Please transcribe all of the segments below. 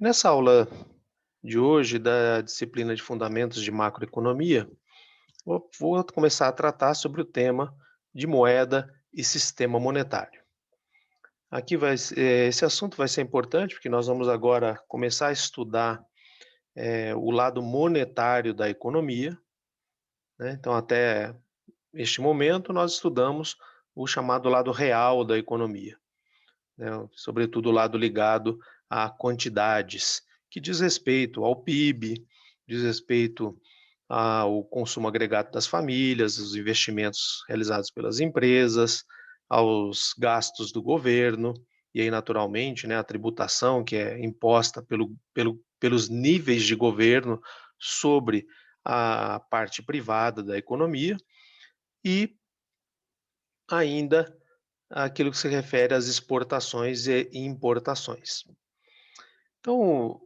Nessa aula de hoje, da disciplina de Fundamentos de Macroeconomia, vou começar a tratar sobre o tema de moeda e sistema monetário. Esse assunto vai ser importante porque nós vamos agora começar a estudar o lado monetário da economia, né? Então, até este momento, nós estudamos o chamado lado real da economia, né? Sobretudo o lado ligado a quantidades, que diz respeito ao PIB, diz respeito ao consumo agregado das famílias, os investimentos realizados pelas empresas, aos gastos do governo, e aí, naturalmente, né, a tributação que é imposta pelos níveis de governo sobre a parte privada da economia, e ainda aquilo que se refere às exportações e importações. Então,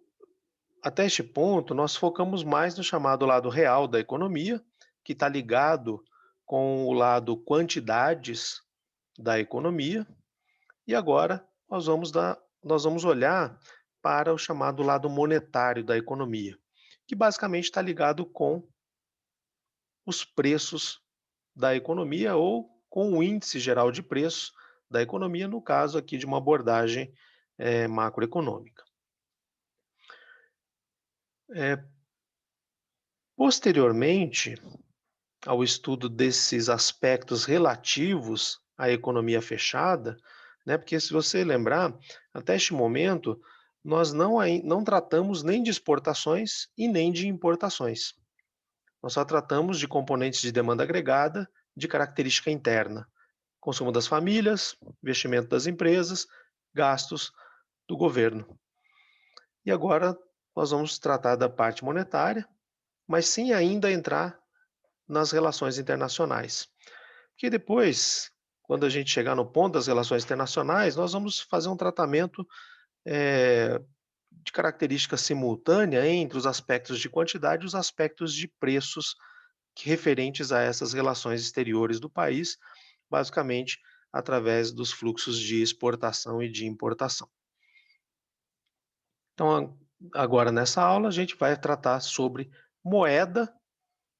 até este ponto, nós focamos mais no chamado lado real da economia, que está ligado com o lado quantidades da economia, e agora nós vamos olhar para o chamado lado monetário da economia, que basicamente está ligado com os preços da economia ou com o índice geral de preços da economia, no caso aqui de uma abordagem macroeconômica. Eh, Posteriormente ao estudo desses aspectos relativos à economia fechada, né, porque se você lembrar, até este momento, nós não tratamos nem de exportações e nem de importações. Nós só tratamos de componentes de demanda agregada de característica interna, consumo das famílias, investimento das empresas, gastos do governo. E agora nós vamos tratar da parte monetária, mas sem ainda entrar nas relações internacionais. Porque depois, quando a gente chegar no ponto das relações internacionais, nós vamos fazer um tratamento eh, de característica simultânea entre os aspectos de quantidade e os aspectos de preços referentes a essas relações exteriores do país, basicamente através dos fluxos de exportação e de importação. Então, agora nessa aula, a gente vai tratar sobre moeda,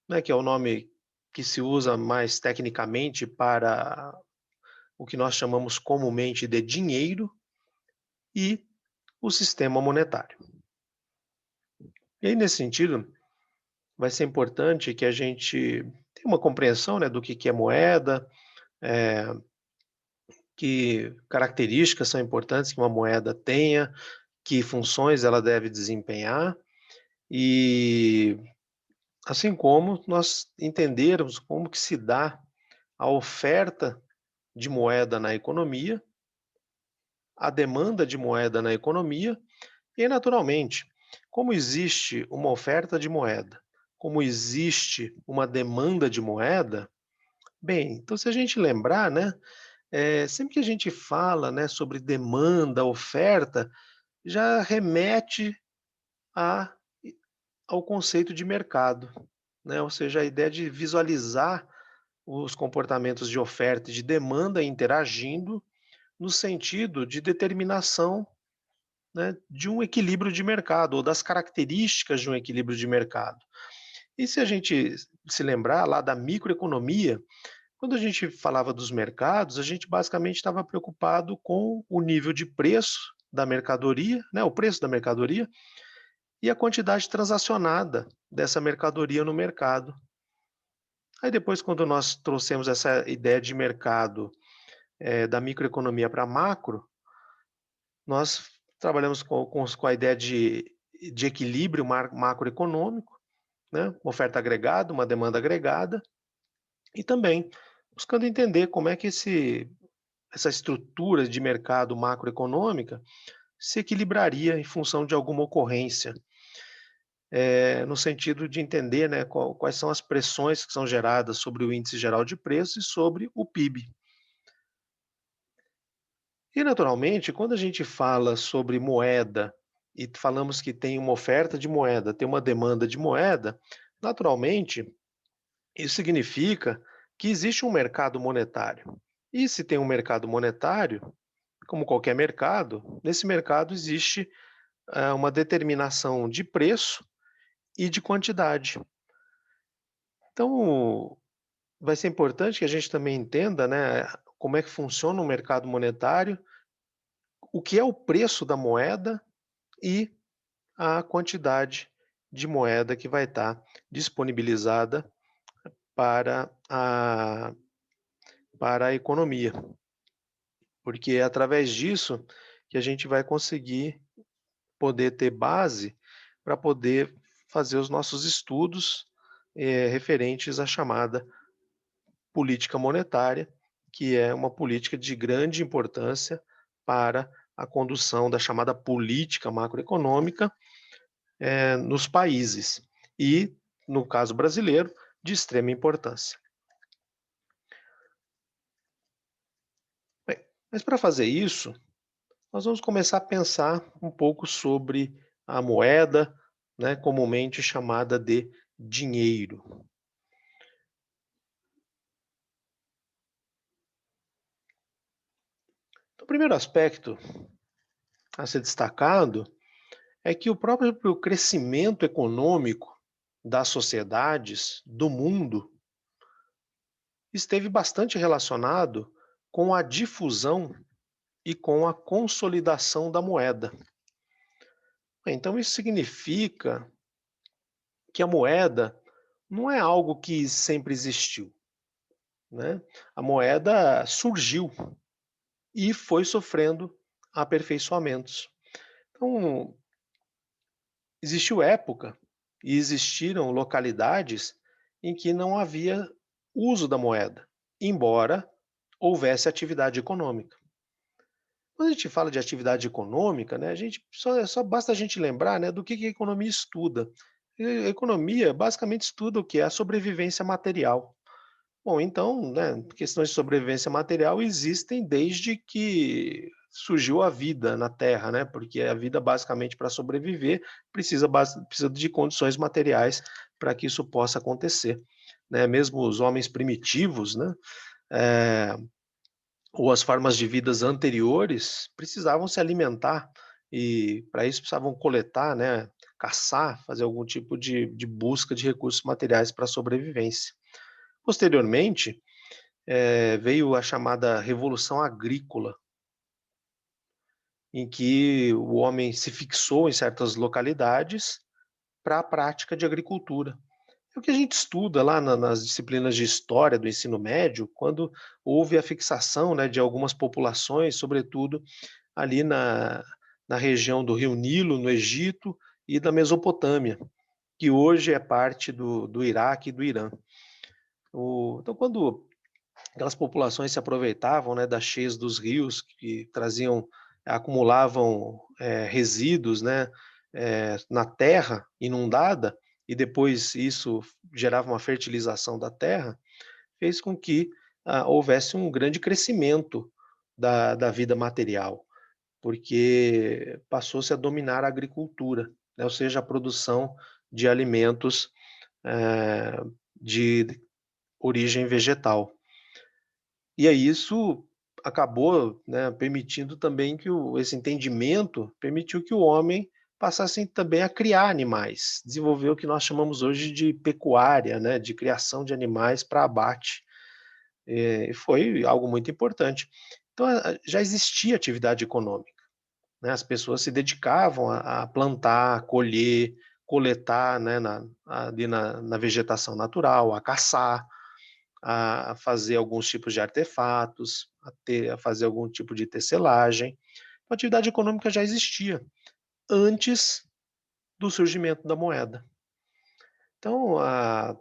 né, que é o nome que se usa mais tecnicamente para o que nós chamamos comumente de dinheiro, e o sistema monetário. E aí, nesse sentido, vai ser importante que a gente tenha uma compreensão, né, do que é moeda, eh, que características são importantes que uma moeda tenha, que funções ela deve desempenhar, e assim como nós entendermos como que se dá a oferta de moeda na economia, a demanda de moeda na economia e, naturalmente, como existe uma oferta de moeda, como existe uma demanda de moeda, bem, então se a gente lembrar, né, sempre que a gente fala, né, sobre demanda, oferta, já remete a ao conceito de mercado, né, ou seja, a ideia de visualizar os comportamentos de oferta e de demanda interagindo no sentido de determinação, né, de um equilíbrio de mercado ou das características de um equilíbrio de mercado. E se a gente se lembrar lá da microeconomia, quando a gente falava dos mercados, a gente basicamente estava preocupado com o nível de preço da mercadoria, né, o preço da mercadoria e a quantidade transacionada dessa mercadoria no mercado. Aí depois, quando nós trouxemos essa ideia de mercado da microeconomia para macro, nós trabalhamos com a ideia de equilíbrio macroeconômico, né? Uma oferta agregada, uma demanda agregada, e também buscando entender como é que essa estrutura de mercado macroeconômica se equilibraria em função de alguma ocorrência, no sentido de entender, né, quais são as pressões que são geradas sobre o índice geral de preços e sobre o PIB. E, naturalmente, quando a gente fala sobre moeda e falamos que tem uma oferta de moeda, tem uma demanda de moeda, naturalmente, isso significa que existe um mercado monetário. E se tem um mercado monetário, como qualquer mercado, nesse mercado existe uma determinação de preço e de quantidade. Então, vai ser importante que a gente também entenda, né, como é que funciona o mercado monetário, o que é o preço da moeda e a quantidade de moeda que vai estar disponibilizada para a economia, porque é através disso que a gente vai conseguir poder ter base para poder fazer os nossos estudos, referentes à chamada política monetária, que é uma política de grande importância para a condução da chamada política macroeconômica, nos países e, no caso brasileiro, de extrema importância. Bem, mas para fazer isso, nós vamos começar a pensar um pouco sobre a moeda, né, comumente chamada de dinheiro. O primeiro aspecto a ser destacado é que o próprio crescimento econômico das sociedades do mundo esteve bastante relacionado com a difusão e com a consolidação da moeda. Então, isso significa que a moeda não é algo que sempre existiu, né? A moeda surgiu e foi sofrendo aperfeiçoamentos. Então, existiu época e existiram localidades em que não havia uso da moeda, embora houvesse atividade econômica. Quando a gente fala de atividade econômica, né, a gente só basta a gente lembrar, né, do que a economia estuda. A economia basicamente estuda o que é a sobrevivência material. Bom, então, né, questões de sobrevivência material existem desde que surgiu a vida na Terra, né? Porque a vida, basicamente, para sobreviver, precisa de condições materiais para que isso possa acontecer, né? Mesmo os homens primitivos, né? eh, ou as formas de vidas anteriores precisavam se alimentar e, para isso, precisavam coletar, né? Caçar, fazer algum tipo de busca de recursos materiais para a sobrevivência. Posteriormente, veio a chamada Revolução Agrícola, em que o homem se fixou em certas localidades para a prática de agricultura. É o que a gente estuda lá nas disciplinas de história do ensino médio, quando houve a fixação, né, de algumas populações, sobretudo ali na região do Rio Nilo, no Egito, e da Mesopotâmia, que hoje é parte do Iraque e do Irã. Então, quando aquelas populações se aproveitavam, né, das cheias dos rios que acumulavam resíduos, né, na terra inundada, e depois isso gerava uma fertilização da terra, fez com que houvesse um grande crescimento da vida material, porque passou-se a dominar a agricultura, né, ou seja, a produção de alimentos eh, de origem vegetal. E aí isso acabou, né, permitindo também que esse entendimento permitiu que o homem passasse também a criar animais, desenvolver o que nós chamamos hoje de pecuária, né, de criação de animais para abate. E foi algo muito importante. Então, já existia atividade econômica, né, as pessoas se dedicavam a plantar, colher, coletar, né, ali na vegetação natural, a caçar, a fazer alguns tipos de artefatos, a fazer algum tipo de tecelagem. A atividade econômica já existia antes do surgimento da moeda. Então, a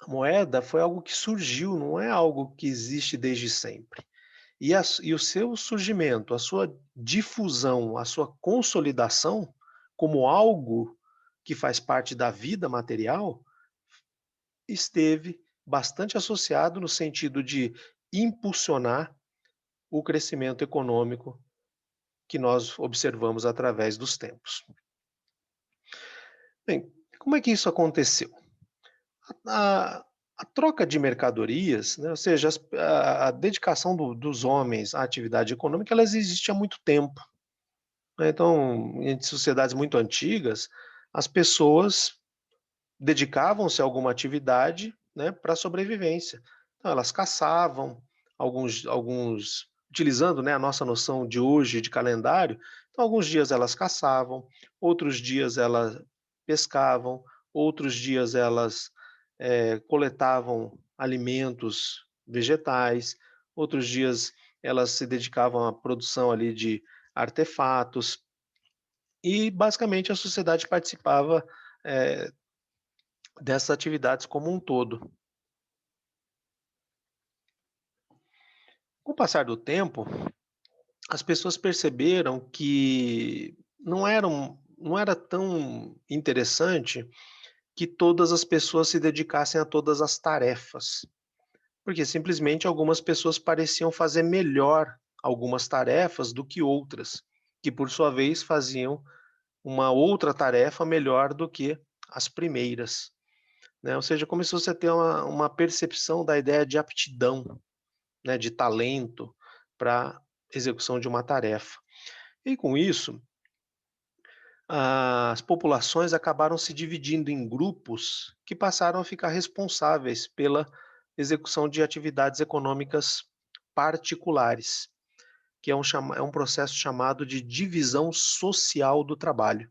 moeda foi algo que surgiu, não é algo que existe desde sempre. E o seu surgimento, a sua difusão, a sua consolidação como algo que faz parte da vida material, esteve bastante associado no sentido de impulsionar o crescimento econômico que nós observamos através dos tempos. Bem, como é que isso aconteceu? A, a troca de mercadorias, né, ou seja, a dedicação dos homens à atividade econômica, ela existe há muito tempo. né. Então, em sociedades muito antigas, as pessoas dedicavam-se a alguma atividade, né, para sobrevivência. Então elas caçavam, alguns utilizando, né, a nossa noção de hoje de calendário, então alguns dias elas caçavam, outros dias elas pescavam, outros dias elas, coletavam alimentos vegetais, outros dias elas se dedicavam à produção ali de artefatos, e basicamente a sociedade participava, eh, dessas atividades como um todo. Com o passar do tempo, as pessoas perceberam que não era tão interessante que todas as pessoas se dedicassem a todas as tarefas, porque simplesmente algumas pessoas pareciam fazer melhor algumas tarefas do que outras, que por sua vez faziam uma outra tarefa melhor do que as primeiras, né? Ou seja, começou -se a ter uma percepção da ideia de aptidão, né, de talento para execução de uma tarefa. E com isso, as populações acabaram se dividindo em grupos que passaram a ficar responsáveis pela execução de atividades econômicas particulares, que é um processo chamado de divisão social do trabalho.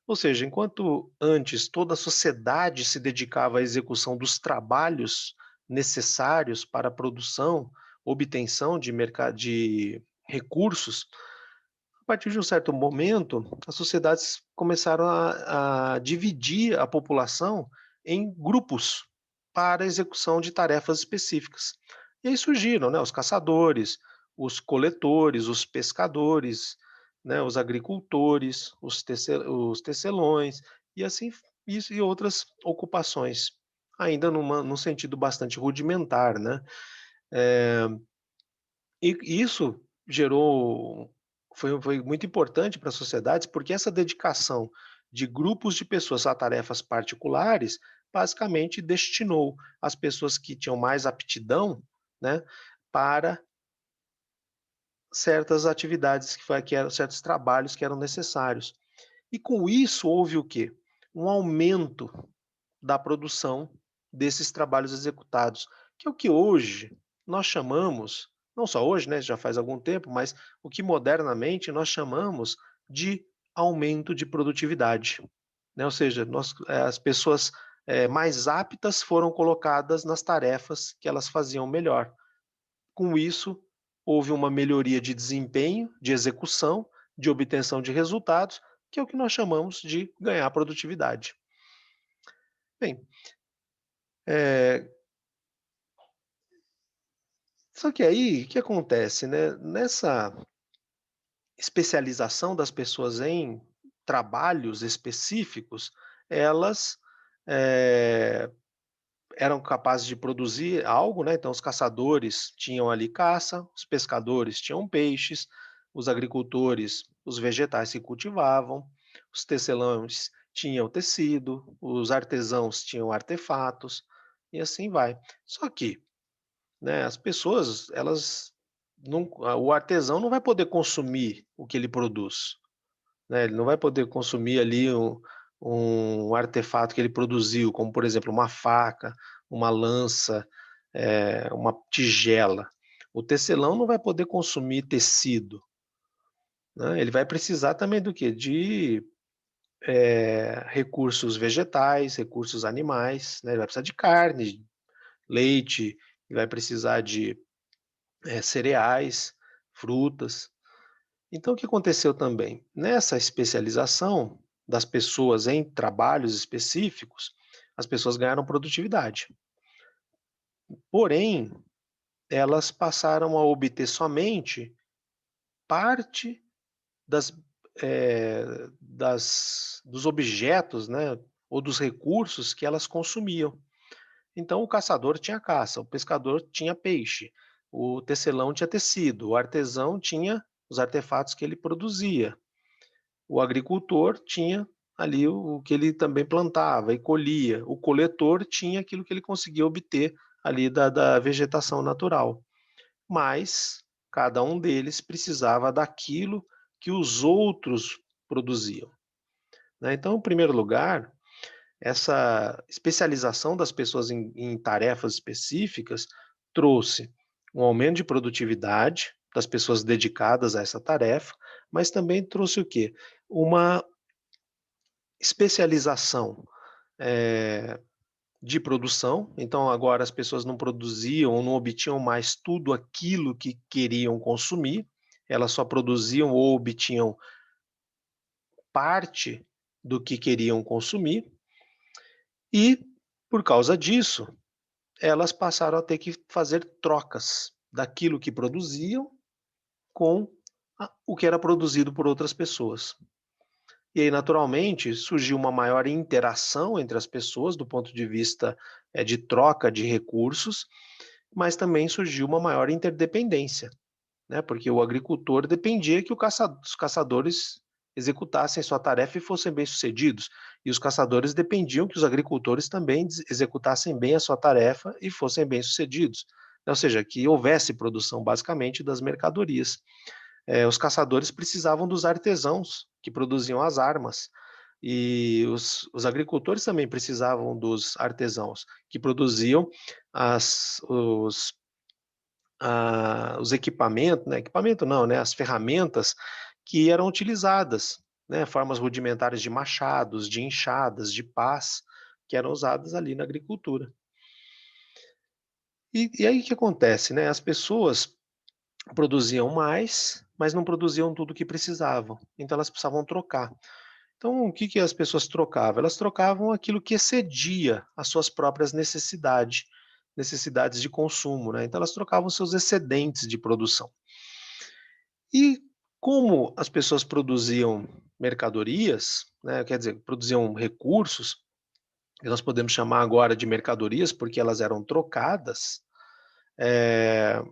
Ou seja, enquanto antes toda a sociedade se dedicava à execução dos trabalhos necessários para a produção, obtenção de recursos, a partir de um certo momento, as sociedades começaram a dividir a população em grupos para a execução de tarefas específicas. E aí surgiram, né, os caçadores, os coletores, os pescadores, né, os agricultores, os tecelões, e assim isso e outras ocupações, ainda num sentido bastante rudimentar, né. Eh, e isso gerou foi muito importante para as sociedades, porque essa dedicação de grupos de pessoas a tarefas particulares, basicamente destinou as pessoas que tinham mais aptidão, né, para certas atividades que eram certos trabalhos que eram necessários. E com isso houve o quê? Um aumento da produção desses trabalhos executados, que é o que hoje nós chamamos, não só hoje, né, já faz algum tempo, mas o que modernamente nós chamamos de aumento de produtividade, né? Ou seja, as pessoas mais aptas foram colocadas nas tarefas que elas faziam melhor. Com isso, houve uma melhoria de desempenho, de execução, de obtenção de resultados, que é o que nós chamamos de ganhar produtividade. Bem, eh, só que aí, o que acontece, né, nessa especialização das pessoas em trabalhos específicos, elas, eh, eram capazes de produzir algo, né, então os caçadores tinham ali caça, os pescadores tinham peixes, os agricultores, os vegetais que cultivavam, os tecelões tinham tecido, os artesãos tinham artefatos, e assim vai. Só que, né, as pessoas, elas não o artesão não vai poder consumir o que ele produz, né, ele não vai poder consumir ali um artefato que ele produziu, como por exemplo uma faca, uma lança, uma tigela. O tecelão não vai poder consumir tecido, né, ele vai precisar também do quê? De, recursos vegetais, recursos animais, né, ele vai precisar de carne, leite, ele vai precisar de cereais, frutas. Então, o que aconteceu também? Nessa especialização das pessoas em trabalhos específicos, as pessoas ganharam produtividade. Porém, elas passaram a obter somente parte das, dos objetos, né, ou dos recursos que elas consumiam. Então, o caçador tinha caça, o pescador tinha peixe, o tecelão tinha tecido, o artesão tinha os artefatos que ele produzia, o agricultor tinha ali o que ele também plantava e colhia, o coletor tinha aquilo que ele conseguia obter ali da vegetação natural. Mas cada um deles precisava daquilo que os outros produziam, né. Então, em primeiro lugar, essa especialização das pessoas em tarefas específicas trouxe um aumento de produtividade das pessoas dedicadas a essa tarefa, mas também trouxe o quê? Uma especialização, eh, de produção. Então agora as pessoas não produziam ou não obtinham mais tudo aquilo que queriam consumir, elas só produziam ou obtinham parte do que queriam consumir e, por causa disso, elas passaram a ter que fazer trocas daquilo que produziam com o que era produzido por outras pessoas. E aí, naturalmente, surgiu uma maior interação entre as pessoas do ponto de vista de troca de recursos, mas também surgiu uma maior interdependência, né? Porque o agricultor dependia que os caçadores executassem sua tarefa e fossem bem-sucedidos, e os caçadores dependiam que os agricultores também executassem bem a sua tarefa e fossem bem-sucedidos. Ou seja, que houvesse produção basicamente das mercadorias. Os caçadores precisavam dos artesãos que produziam as armas, e os agricultores também precisavam dos artesãos que produziam as, os, os equipamentos, né, equipamento não, né, as ferramentas que eram utilizadas, né, formas rudimentares de machados, de enxadas, de pás, que eram usadas ali na agricultura. E aí o que acontece, né? As pessoas produziam mais, mas não produziam tudo o que precisavam, então elas precisavam trocar. Então, o que que as pessoas trocavam? Elas trocavam aquilo que excedia as suas próprias necessidades de consumo, né? Então elas trocavam seus excedentes de produção. E como as pessoas produziam mercadorias, né, quer dizer, produziam recursos, que nós podemos chamar agora de mercadorias, porque elas eram trocadas, eh,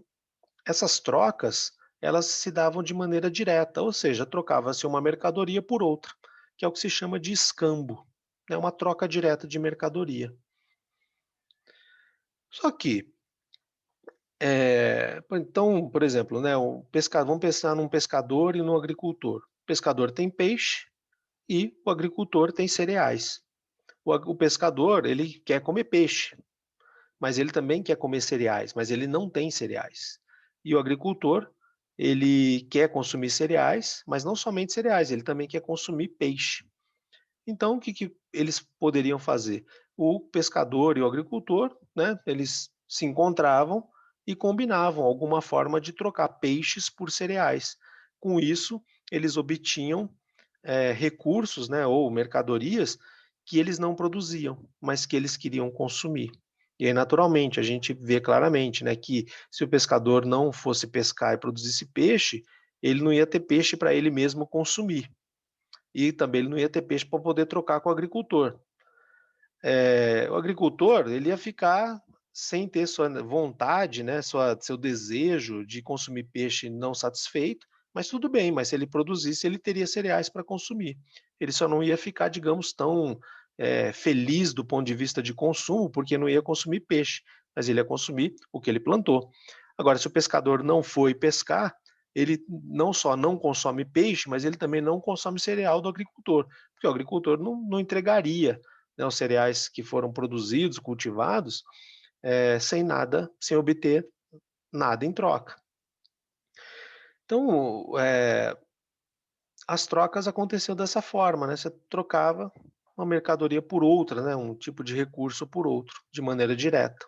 essas trocas, elas se davam de maneira direta, ou seja, trocava-se uma mercadoria por outra, que é o que se chama de escambo, é uma troca direta de mercadoria. Só que, então, por exemplo, né, vamos pensar num pescador e num agricultor. O pescador tem peixe e o agricultor tem cereais. O pescador, ele quer comer peixe, mas ele também quer comer cereais, mas ele não tem cereais. E o agricultor, ele quer consumir cereais, mas não somente cereais, ele também quer consumir peixe. Então, o que que eles poderiam fazer? O pescador e o agricultor, né, eles se encontravam e combinavam alguma forma de trocar peixes por cereais. Com isso, eles obtinham recursos, né, ou mercadorias que eles não produziam, mas que eles queriam consumir. E aí, naturalmente, a gente vê claramente, né, que se o pescador não fosse pescar e produzisse peixe, ele não ia ter peixe para ele mesmo consumir. E também ele não ia ter peixe para poder trocar com o agricultor. O agricultor, ele ia ficar sem ter sua vontade, né, seu desejo de consumir peixe não satisfeito, mas tudo bem, mas se ele produzisse, ele teria cereais para consumir. Ele só não ia ficar, digamos, tão feliz do ponto de vista de consumo, porque não ia consumir peixe, mas ele ia consumir o que ele plantou. Agora, se o pescador não foi pescar, ele não só não consome peixe, mas ele também não consome cereal do agricultor, porque o agricultor não entregaria, né, os cereais que foram produzidos, cultivados, sem nada, sem obter nada em troca. Então, as trocas aconteciam dessa forma, né? Você trocava uma mercadoria por outra, né? Um tipo de recurso por outro, de maneira direta.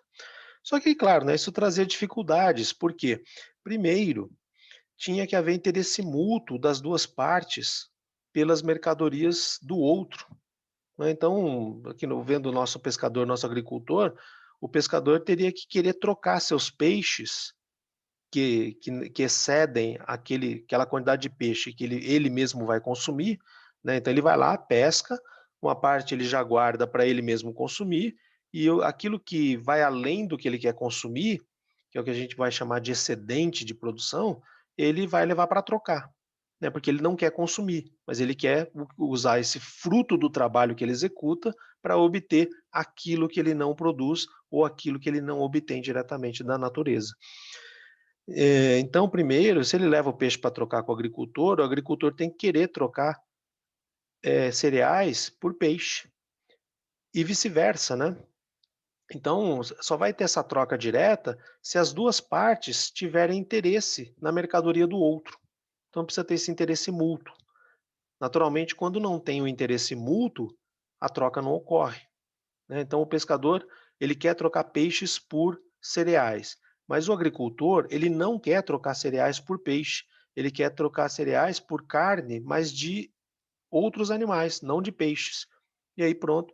Só que, claro, né, isso trazia dificuldades, porque, primeiro, tinha que haver interesse mútuo das duas partes pelas mercadorias do outro, né? Então, aqui vendo o nosso pescador, nosso agricultor, o pescador teria que querer trocar seus peixes que excedem aquela quantidade de peixe que ele mesmo vai consumir, né? Então ele vai lá, pesca, uma parte ele já guarda para ele mesmo consumir, e aquilo que vai além do que ele quer consumir, que é o que a gente vai chamar de excedente de produção, ele vai levar para trocar, né? Porque ele não quer consumir, mas ele quer usar esse fruto do trabalho que ele executa para obter aquilo que ele não produz ou aquilo que ele não obtém diretamente da natureza. Então, primeiro, se ele leva o peixe para trocar com o agricultor tem que querer trocar, cereais por peixe e vice-versa, né. Então, só vai ter essa troca direta se as 2 partes tiverem interesse na mercadoria do outro. Então precisa ter esse interesse mútuo. Naturalmente, quando não tem o interesse mútuo, a troca não ocorre, né. Então o pescador, ele quer trocar peixes por cereais, mas o agricultor, ele não quer trocar cereais por peixe, ele quer trocar cereais por carne, mas de outros animais, não de peixes. E aí pronto,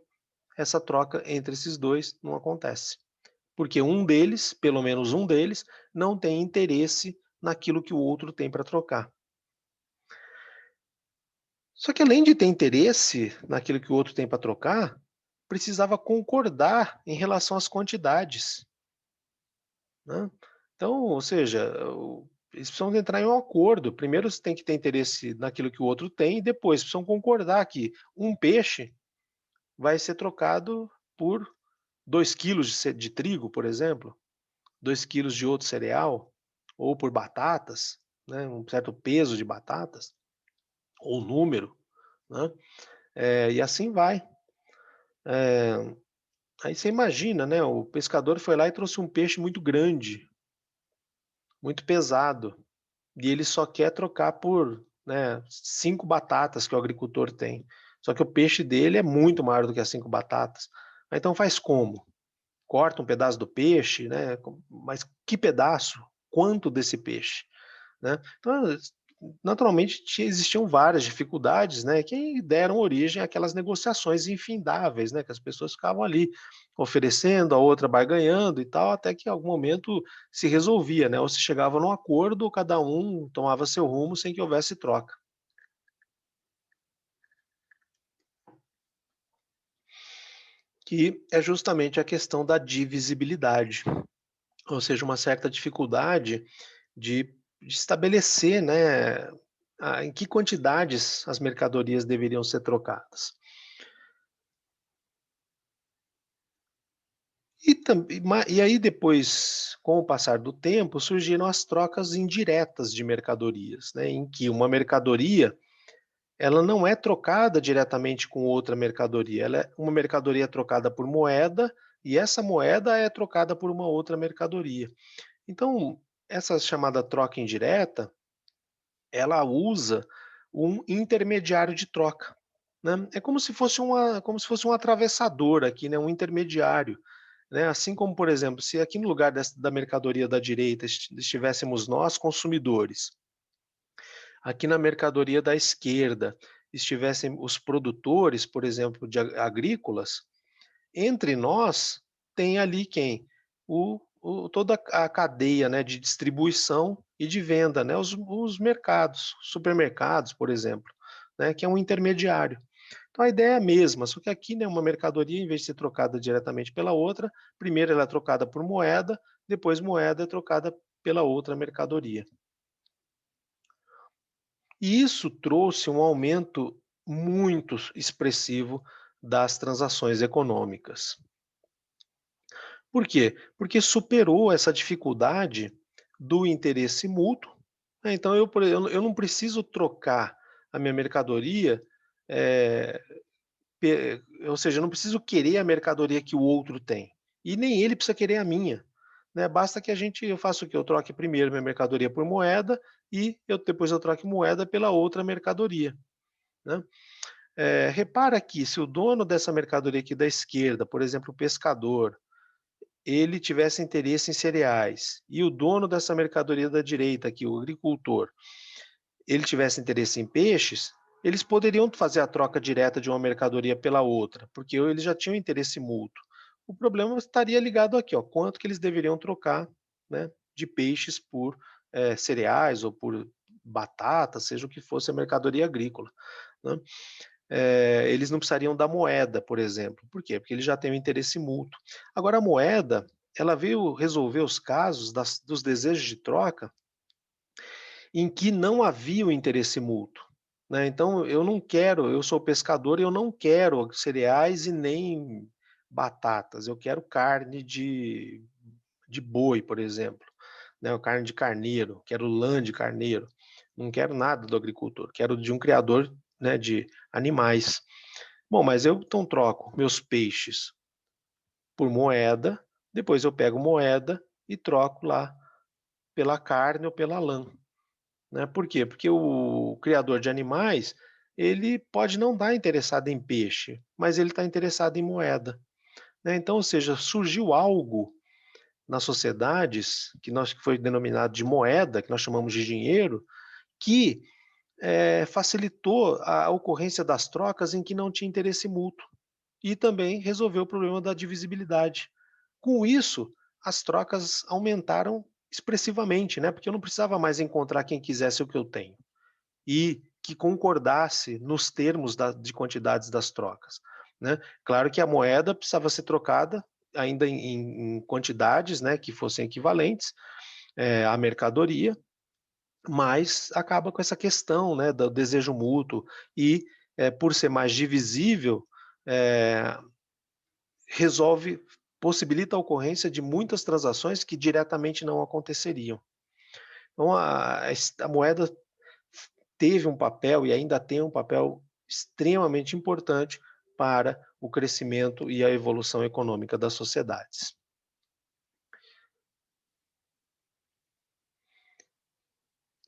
essa troca entre esses 2 não acontece. Porque um deles, pelo menos um deles, não tem interesse naquilo que o outro tem para trocar. Só que além de ter interesse naquilo que o outro tem para trocar, precisava concordar em relação às quantidades, né. Então, ou seja, eles precisam entrar em um acordo. Primeiro você tem que ter interesse naquilo que o outro tem e depois precisam concordar que um peixe vai ser trocado por 2 quilos de trigo, por exemplo, 2 quilos de outro cereal, ou por batatas, né, um certo peso de batatas, ou número, né, e assim vai. Eh, Aí você imagina, né, o pescador foi lá e trouxe um peixe muito grande, muito pesado, e ele só quer trocar por, né, 5 batatas que o agricultor tem. Só que o peixe dele é muito maior do que as 5 batatas. Então faz como? Corta um pedaço do peixe, né, mas que pedaço? Quanto desse peixe? Né. Então, naturalmente existiam várias dificuldades, né, que deram origem àquelas negociações infindáveis, né, que as pessoas ficavam ali oferecendo, a outra barganhando e tal, até que em algum momento se resolvia, né, ou se chegava num acordo ou cada um tomava seu rumo sem que houvesse troca. Que é justamente a questão da divisibilidade, ou seja, uma certa dificuldade de estabelecer, né, em que quantidades as mercadorias deveriam ser trocadas. E aí depois, com o passar do tempo, surgiram as trocas indiretas de mercadorias, né, em que uma mercadoria, ela não é trocada diretamente com outra mercadoria, ela é uma mercadoria trocada por moeda, e essa moeda é trocada por uma outra mercadoria. Então, essa chamada troca indireta, ela usa um intermediário de troca, né. É como se fosse um atravessador aqui, né, um intermediário, né. Assim como, por exemplo, se aqui no lugar da mercadoria da direita estivéssemos nós consumidores, aqui na mercadoria da esquerda estivessem os produtores, por exemplo, de agrícolas, entre nós tem ali quem? Toda a cadeia, né, de distribuição e de venda, né, os mercados, supermercados, por exemplo, né, que é um intermediário. Então a ideia é a mesma, só que aqui, né, uma mercadoria, em vez de ser trocada diretamente pela outra, primeiro ela é trocada por moeda, depois moeda é trocada pela outra mercadoria. E isso trouxe um aumento muito expressivo das transações econômicas. Por quê? Porque superou essa dificuldade do interesse mútuo, né. Então eu não preciso trocar a minha mercadoria, eh, ou seja, eu não preciso querer a mercadoria que o outro tem, e nem ele precisa querer a minha, né. Basta que eu faça o quê? Eu troque primeiro minha mercadoria por moeda e depois eu troque moeda pela outra mercadoria, né. Repara que se o dono dessa mercadoria aqui da esquerda, por exemplo, o pescador, ele tivesse interesse em cereais e o dono dessa mercadoria da direita aqui, o agricultor, ele tivesse interesse em peixes, eles poderiam fazer a troca direta de uma mercadoria pela outra, porque eles já tinham interesse mútuo. O problema estaria ligado aqui, ó, quanto que eles deveriam trocar, né, de peixes por cereais ou por batata, seja o que fosse a mercadoria agrícola, né. Eles não precisariam da moeda, por exemplo. Por quê? Porque eles já têm um interesse mútuo. Agora a moeda, ela veio resolver os casos dos desejos de troca em que não havia o interesse mútuo, né. Então eu sou pescador e eu não quero cereais e nem batatas, eu quero carne de boi, por exemplo, né, carne de carneiro, quero lã de carneiro, não quero nada do agricultor, quero de um criador, né, de animais. Bom, mas eu então troco meus peixes por moeda, depois eu pego moeda e troco lá pela carne ou pela lã, né. Por quê? Porque o criador de animais, ele pode não estar interessado em peixe, mas ele está interessado em moeda, né. Então, ou seja, surgiu algo nas sociedades que foi denominado de moeda, que nós chamamos de dinheiro, que, facilitou a ocorrência das trocas em que não tinha interesse mútuo, e também resolveu o problema da divisibilidade. Com isso, as trocas aumentaram expressivamente, né, porque eu não precisava mais encontrar quem quisesse o que eu tenho, e que concordasse nos termos de quantidades das trocas, né. Claro que a moeda precisava ser trocada ainda em quantidades, né, que fossem equivalentes, à mercadoria, mas acaba com essa questão, né, do desejo mútuo e, por ser mais divisível, eh, resolve possibilita a ocorrência de muitas transações que diretamente não aconteceriam. Então a moeda teve um papel e ainda tem um papel extremamente importante para o crescimento e a evolução econômica das sociedades.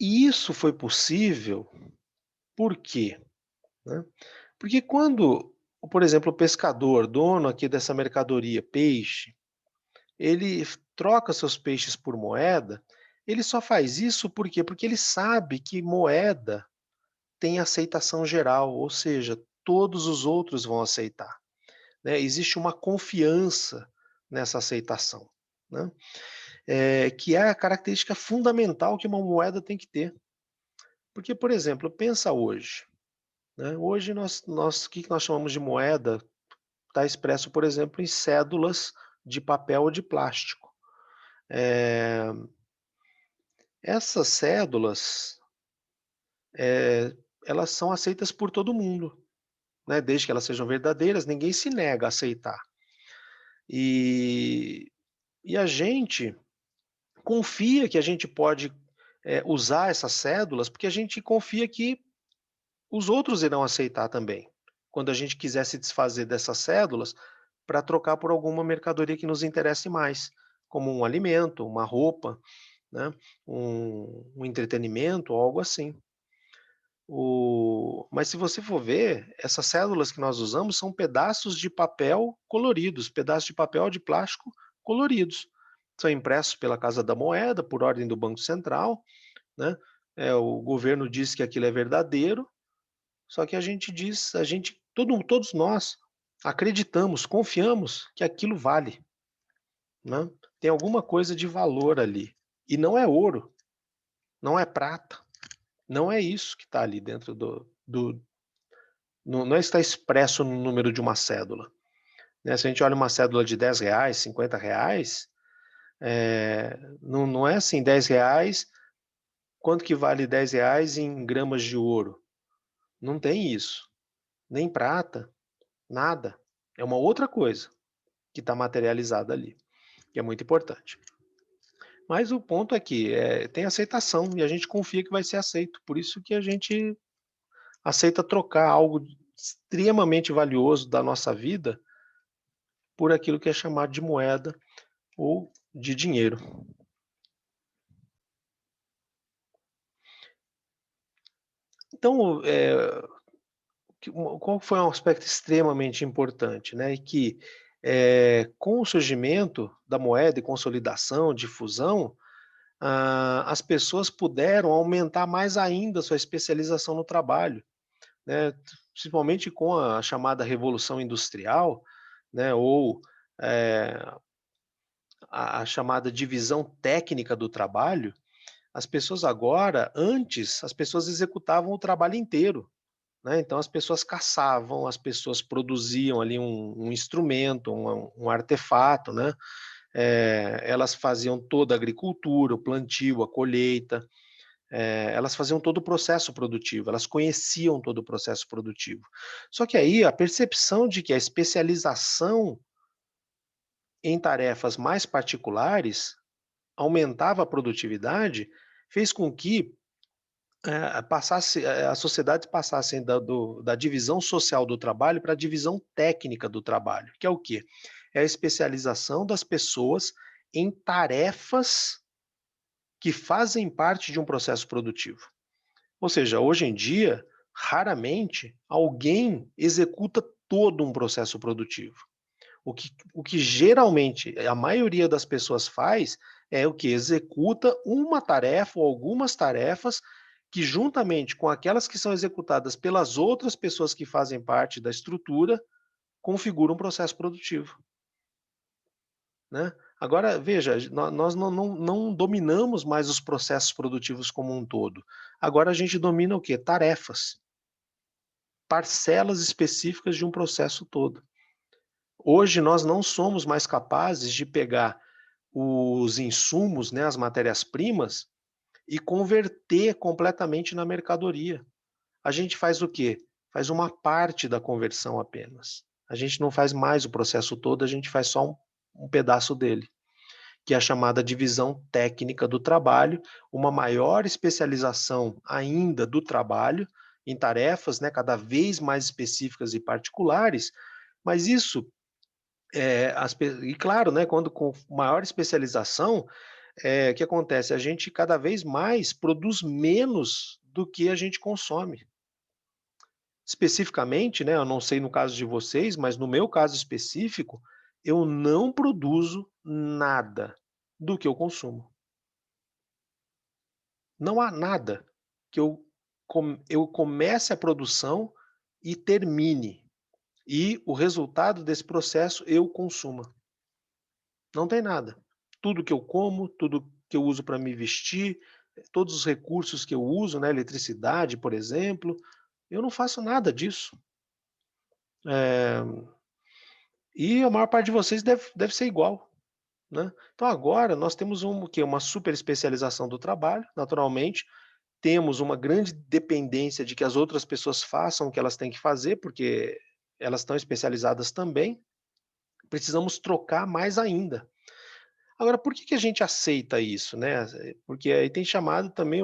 E isso foi possível por quê, né? Porque quando, por exemplo, o pescador, dono aqui dessa mercadoria, peixe, ele troca seus peixes por moeda, ele só faz isso por quê? Porque ele sabe que moeda tem aceitação geral, ou seja, todos os outros vão aceitar, né? Existe uma confiança nessa aceitação, né? Que é a característica fundamental que uma moeda tem que ter. Porque, por exemplo, pensa hoje, né? Hoje o que nós chamamos de moeda está expresso, por exemplo, em cédulas de papel ou de plástico. Eh, Essas cédulas, eh, elas são aceitas por todo mundo, né, desde que elas sejam verdadeiras, ninguém se nega a aceitar. E e a gente confia que a gente pode, usar essas cédulas, porque a gente confia que os outros irão aceitar também. Quando a gente quiser se desfazer dessas cédulas para trocar por alguma mercadoria que nos interesse mais, como um alimento, uma roupa, né, um entretenimento ou algo assim. Mas se você for ver, essas cédulas que nós usamos são pedaços de papel coloridos, pedaços de papel de plástico coloridos. São impressos pela Casa da Moeda, por ordem do Banco Central, né? O governo diz que aquilo é verdadeiro, só que todos nós acreditamos, confiamos que aquilo vale, né? Tem alguma coisa de valor ali. E não é ouro, não é prata, não é isso que está ali dentro não está expresso no número de uma cédula, né? Se a gente olha uma cédula de R$ 10, R$ 50, não é assim, R$ 10, quanto que vale R$ 10 em gramas de ouro? Não tem isso, nem prata, nada. É uma outra coisa que está materializada ali, que é muito importante. Mas o ponto é que, tem aceitação e a gente confia que vai ser aceito, por isso que a gente aceita trocar algo extremamente valioso da nossa vida por aquilo que é chamado de moeda ou de dinheiro. Então, qual foi um aspecto extremamente importante, né, e que, com o surgimento da moeda e consolidação, difusão, as pessoas puderam aumentar mais ainda a sua especialização no trabalho, né, principalmente com a chamada revolução industrial, né, ou, eh, a chamada divisão técnica do trabalho. As pessoas agora antes, as pessoas executavam o trabalho inteiro, né, então as pessoas caçavam, as pessoas produziam ali um instrumento, um artefato, né, elas faziam toda a agricultura, o plantio, a colheita, elas faziam todo o processo produtivo, elas conheciam todo o processo produtivo. Só que aí a percepção de que a especialização em tarefas mais particulares aumentava a produtividade, fez com que as sociedades passassem da divisão social do trabalho para a divisão técnica do trabalho, que é o quê? É a especialização das pessoas em tarefas que fazem parte de um processo produtivo. Ou seja, hoje em dia, raramente alguém executa todo um processo produtivo. O que geralmente a maioria das pessoas faz é o que? Executa uma tarefa ou algumas tarefas que, juntamente com aquelas que são executadas pelas outras pessoas que fazem parte da estrutura, configuram um processo produtivo, né? Agora, veja, nós não dominamos mais os processos produtivos como um todo. Agora a gente domina o quê? Tarefas, parcelas específicas de um processo todo. Hoje nós não somos mais capazes de pegar os insumos, né, as matérias-primas, e converter completamente na mercadoria. A gente faz o quê? Faz uma parte da conversão apenas. A gente não faz mais o processo todo, a gente faz só um pedaço dele, que é a chamada divisão técnica do trabalho, uma maior especialização ainda do trabalho em tarefas, né, cada vez mais específicas e particulares, mas isso e claro, né, quando com maior especialização, o que acontece? A gente cada vez mais produz menos do que a gente consome. Especificamente, né, eu não sei no caso de vocês, mas no meu caso específico, eu não produzo nada do que eu consumo. Não há nada que eu comece a produção e termine, e o resultado desse processo eu consuma. Não tem nada. Tudo que eu como, tudo que eu uso para me vestir, todos os recursos que eu uso, né, eletricidade, por exemplo, eu não faço nada disso. Eh, e a maior parte de vocês deve ser igual, né. Então agora nós temos o quê? Uma super especialização do trabalho, naturalmente, temos uma grande dependência de que as outras pessoas façam o que elas têm que fazer, porque elas estão especializadas também, precisamos trocar mais ainda. Agora, por que que a gente aceita isso, né? Porque aí tem chamado também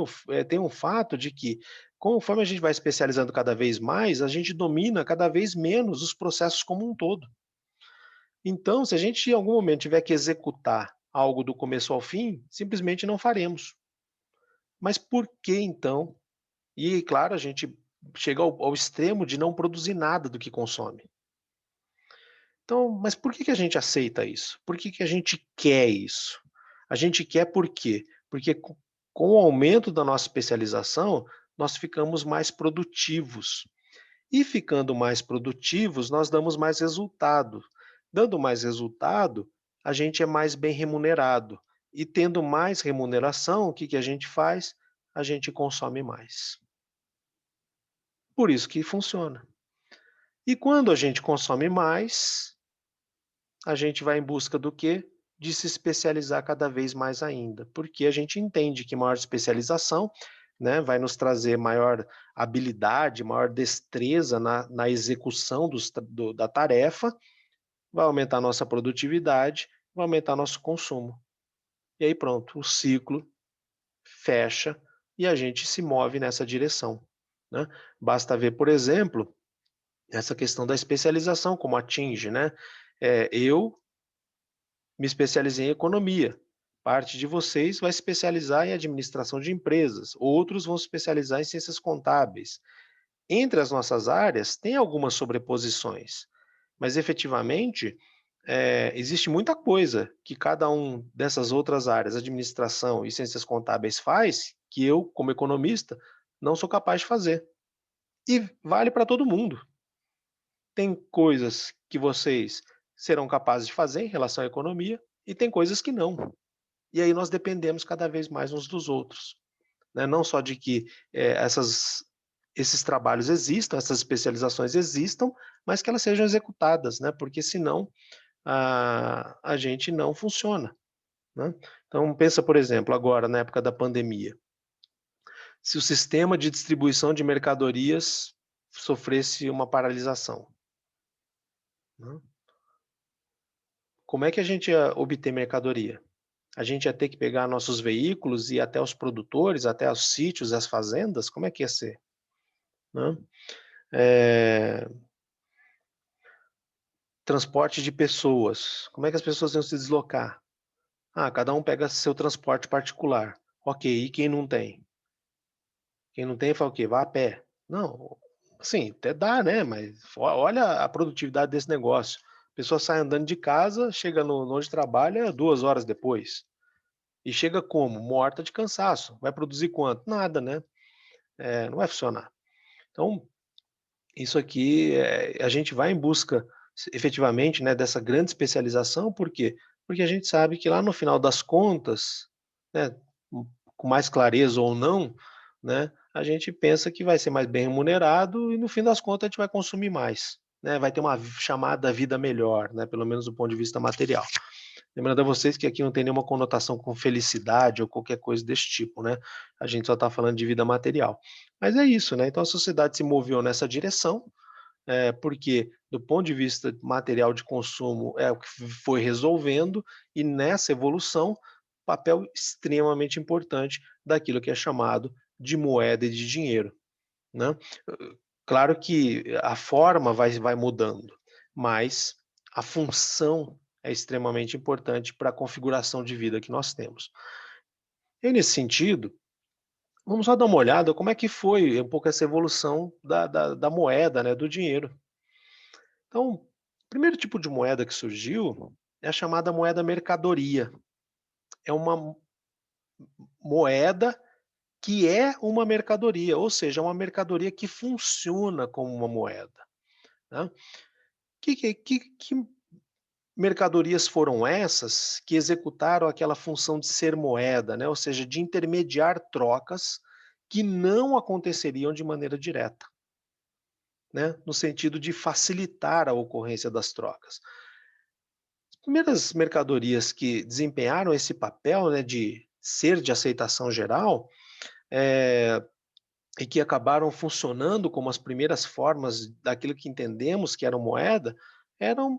tem um fato de que, conforme a gente vai especializando cada vez mais, a gente domina cada vez menos os processos como um todo. Então, se a gente em algum momento tiver que executar algo do começo ao fim, simplesmente não faremos. Mas por que então? E claro, a gente chega ao extremo de não produzir nada do que consome. Então, mas por que que a gente aceita isso? Por que que a gente quer isso? A gente quer por quê? Porque com o aumento da nossa especialização, nós ficamos mais produtivos. E ficando mais produtivos, nós damos mais resultado. Dando mais resultado, a gente é mais bem remunerado. E tendo mais remuneração, o que que a gente faz? A gente consome mais. Por isso que funciona. E quando a gente consome mais, a gente vai em busca do quê? De se especializar cada vez mais ainda, porque a gente entende que maior especialização, né, vai nos trazer maior habilidade, maior destreza na execução da tarefa, vai aumentar nossa produtividade, vai aumentar nosso consumo. E aí pronto, o ciclo fecha e a gente se move nessa direção, né? Basta ver, por exemplo, essa questão da especialização, como atinge, né? Eu me especializei em economia. Parte de vocês vai se especializar em administração de empresas, outros vão se especializar em ciências contábeis. Entre as nossas áreas, tem algumas sobreposições, mas efetivamente existe muita coisa que cada um dessas outras áreas, administração e ciências contábeis, faz, que eu, como economista, não sou capaz de fazer. E vale para todo mundo. Tem coisas que vocês serão capazes de fazer em relação à economia e tem coisas que não. E aí nós dependemos cada vez mais uns dos outros, né? Não só de que esses trabalhos existam, essas especializações existam, mas que elas sejam executadas, né? Porque senão a gente não funciona, né? Então pensa, por exemplo, agora na época da pandemia, se o sistema de distribuição de mercadorias sofresse uma paralisação, né? Como é que a gente ia obter mercadoria? A gente ia ter que pegar nossos veículos e ir até os produtores, até os sítios, as fazendas, como é que ia ser, né? Eh, transporte de pessoas, como é que as pessoas iam se deslocar? Ah, cada um pega seu transporte particular. Ok, e quem não tem? Quem não tem faz o quê? Vai a pé. Não, assim, até dá, né, mas olha a produtividade desse negócio. A pessoa sai andando de casa, chega no onde trabalha 2 horas depois. E chega como? Morta de cansaço. Vai produzir quanto? Nada, né, não vai funcionar. Então, isso aqui, a gente vai em busca efetivamente, né, dessa grande especialização, por quê? Porque a gente sabe que lá no final das contas, né, com mais clareza ou não, né, a gente pensa que vai ser mais bem remunerado e no fim das contas a gente vai consumir mais, né, vai ter uma chamada vida melhor, né, pelo menos do ponto de vista material. Lembrando a vocês que aqui não tem nenhuma conotação com felicidade ou qualquer coisa desse tipo, né, a gente só está falando de vida material. Mas é isso, né, então a sociedade se moveu nessa direção, porque do ponto de vista material de consumo é o que foi resolvendo, e nessa evolução, papel extremamente importante daquilo que é chamado de moeda e de dinheiro, né. Claro que a forma vai mudando, mas a função é extremamente importante para a configuração de vida que nós temos. E nesse sentido, vamos só dar uma olhada como é que foi um pouco essa evolução da moeda, né, do dinheiro. Então, o primeiro tipo de moeda que surgiu é a chamada moeda mercadoria. É uma moeda que é uma mercadoria, ou seja, é uma mercadoria que funciona como uma moeda, né. Que mercadorias foram essas que executaram aquela função de ser moeda, né, ou seja, de intermediar trocas que não aconteceriam de maneira direta, né, no sentido de facilitar a ocorrência das trocas. Primeiras mercadorias que desempenharam esse papel, né, de ser de aceitação geral, eh, e que acabaram funcionando como as primeiras formas daquilo que entendemos que era moeda, eram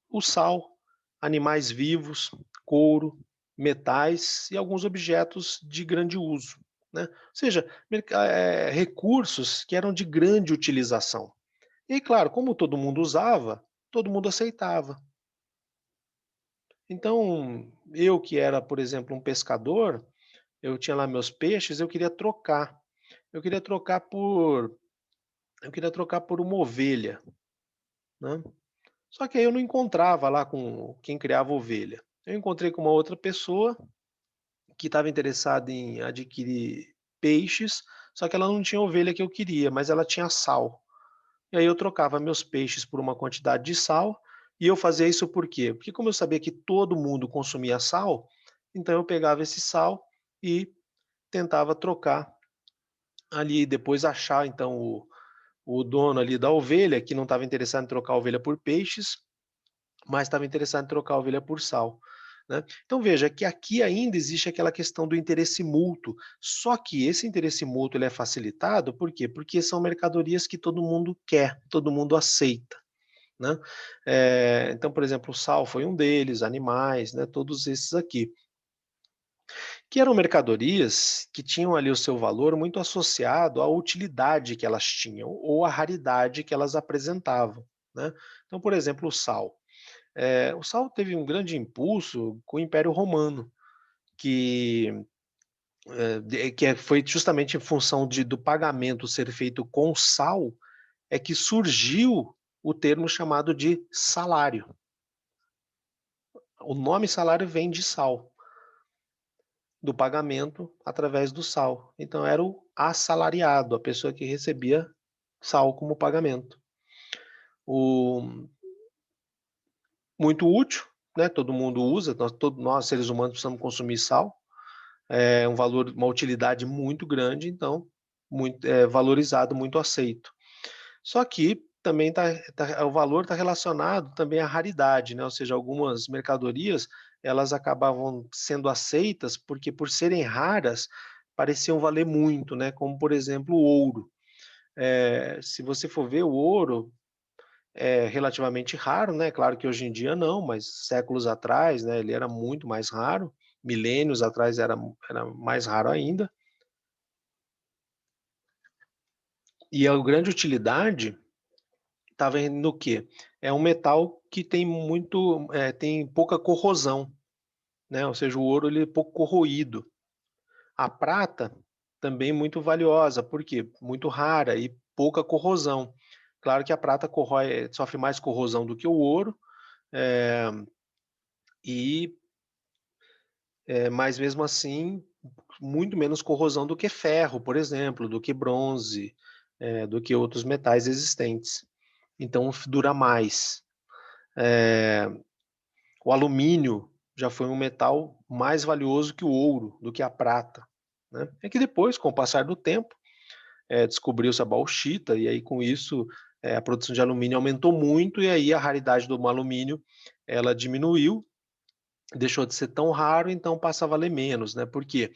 o sal, animais vivos, couro, metais e alguns objetos de grande uso, né. Ou seja, recursos que eram de grande utilização. E claro, como todo mundo usava, todo mundo aceitava. Então, eu que era, por exemplo, um pescador, eu tinha lá meus peixes, eu queria trocar. Eu queria trocar por eu queria trocar por uma ovelha, né. Só que aí eu não encontrava lá com quem criava ovelha. Eu encontrei com uma outra pessoa que estava interessada em adquirir peixes, só que ela não tinha a ovelha que eu queria, mas ela tinha sal. E aí eu trocava meus peixes por uma quantidade de sal, e eu fazia isso por quê? Porque como eu sabia que todo mundo consumia sal, então eu pegava esse sal e tentava trocar ali, depois achar então o dono ali da ovelha, que não estava interessado em trocar a ovelha por peixes, mas estava interessado em trocar a ovelha por sal, né. Então veja que aqui ainda existe aquela questão do interesse mútuo, só que esse interesse mútuo ele é facilitado, por quê? Porque são mercadorias que todo mundo quer, todo mundo aceita, né. Então, por exemplo, o sal foi um deles, animais, né, todos esses aqui. Que eram mercadorias que tinham ali o seu valor muito associado à utilidade que elas tinham ou à raridade que elas apresentavam, né. Então, por exemplo, o sal. O sal teve um grande impulso com o Império Romano, que, foi justamente em função do pagamento ser feito com sal, é que surgiu o termo chamado de salário. O nome salário vem de sal, do pagamento através do sal. Então era o assalariado, a pessoa que recebia sal como pagamento. O Muito útil, né, todo mundo usa, nós seres humanos precisamos consumir sal, é um valor, uma utilidade muito grande, então muito valorizado, muito aceito. Só que também o valor está relacionado também à raridade, né, ou seja, algumas mercadorias, elas acabavam sendo aceitas, porque por serem raras, pareciam valer muito, né, como por exemplo o ouro. Se você for ver o ouro, é relativamente raro, né, claro que hoje em dia não, mas séculos atrás, né, ele era muito mais raro, milênios atrás era mais raro ainda. E a grande utilidade estava no quê? É um metal que tem pouca corrosão, né, ou seja, o ouro ele é pouco corroído. A prata também muito valiosa, por quê? Muito rara e pouca corrosão. Claro que a prata sofre mais corrosão do que o ouro, eh, e, mas mesmo assim, muito menos corrosão do que ferro, por exemplo, do que bronze, do que outros metais existentes. Então dura mais. Eh, o alumínio já foi um metal mais valioso que o ouro, do que a prata, né. É que depois, com o passar do tempo, descobriu-se a bauxita, e aí com isso, a produção de alumínio aumentou muito, e aí a raridade do alumínio, ela diminuiu, deixou de ser tão raro, então passa a valer menos, né, por quê?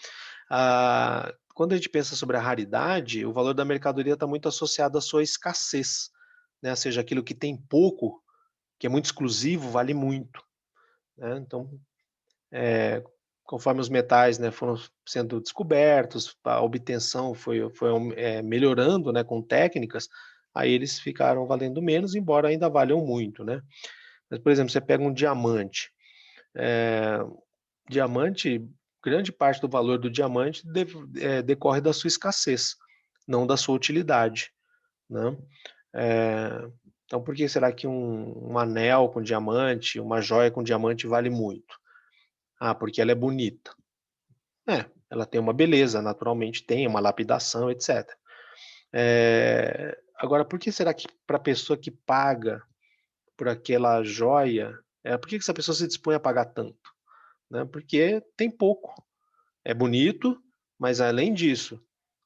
Quando a gente pensa sobre a raridade, o valor da mercadoria está muito associado à sua escassez, né, ou seja, aquilo que tem pouco, que é muito exclusivo, vale muito, né, então, conforme os metais, né, foram sendo descobertos, a obtenção foi melhorando, né, com técnicas, aí eles ficaram valendo menos, embora ainda valham muito, né. Mas, por exemplo, você pega um diamante, eh, diamante, grande parte do valor do diamante decorre da sua escassez, não da sua utilidade, né. Eh, então por que será que um anel com diamante, uma joia com diamante vale muito? Ah, porque ela é bonita. Ela tem uma beleza, naturalmente tem, uma lapidação, etcétera. Agora por que será que para a pessoa que paga por aquela joia, por que que essa pessoa se dispõe a pagar tanto, né? Porque tem pouco. É bonito, mas além disso,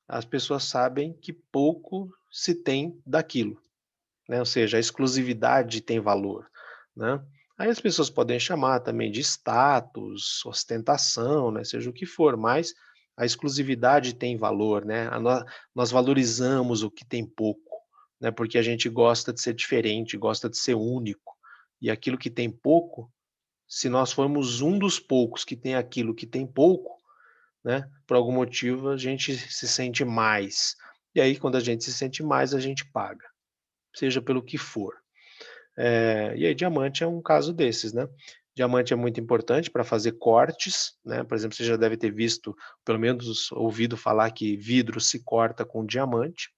as pessoas sabem que pouco se tem daquilo, né, ou seja, a exclusividade tem valor, né. Aí as pessoas podem chamar também de status, ostentação, né, seja o que for, mas a exclusividade tem valor, né, nós valorizamos o que tem pouco, né, porque a gente gosta de ser diferente, gosta de ser único, e aquilo que tem pouco, se nós formos um dos poucos que tem aquilo que tem pouco, né, por algum motivo a gente se sente mais, e aí quando a gente se sente mais a gente paga, seja pelo que for. E aí diamante é um caso desses, né. Diamante é muito importante para fazer cortes, né, por exemplo, você já deve ter visto, pelo menos ouvido falar que vidro se corta com diamante,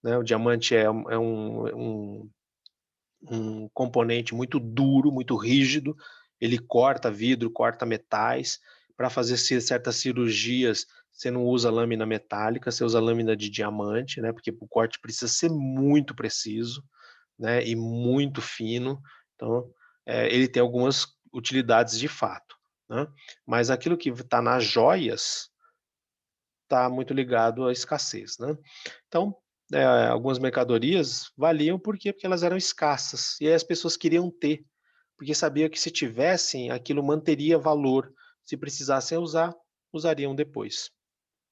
né, o diamante é um componente muito duro, muito rígido, ele corta vidro, corta metais, para fazer certas cirurgias, você não usa lâmina metálica, você usa lâmina de diamante, né, porque o corte precisa ser muito preciso, né, e muito fino, então, ele tem algumas utilidades de fato, né, mas aquilo que está nas joias, está muito ligado à escassez, né. Então, algumas mercadorias valiam por quê? Porque elas eram escassas, e aí as pessoas queriam ter, porque sabia que se tivessem, aquilo manteria valor, se precisassem usar, usariam depois,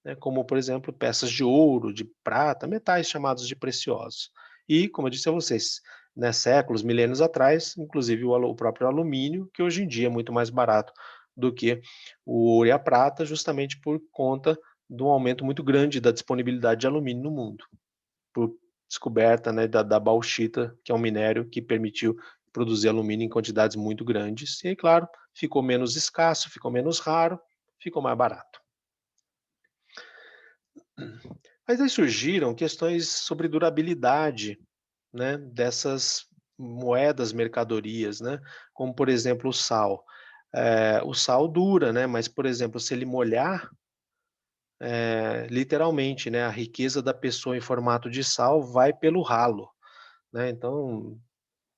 né, como por exemplo peças de ouro, de prata, metais chamados de preciosos. E, como eu disse a vocês, né, séculos, milênios atrás, inclusive o próprio alumínio, que hoje em dia é muito mais barato do que o ouro e a prata, justamente por conta de um aumento muito grande da disponibilidade de alumínio no mundo, por descoberta, né, da bauxita, que é um minério que permitiu produzir alumínio em quantidades muito grandes, e aí, claro, ficou menos escasso, ficou menos raro, ficou mais barato. Mas aí surgiram questões sobre durabilidade, né, dessas moedas, mercadorias, né, como por exemplo o sal. O sal dura, né, mas por exemplo, se ele molhar, literalmente, né, a riqueza da pessoa em formato de sal vai pelo ralo, né, então,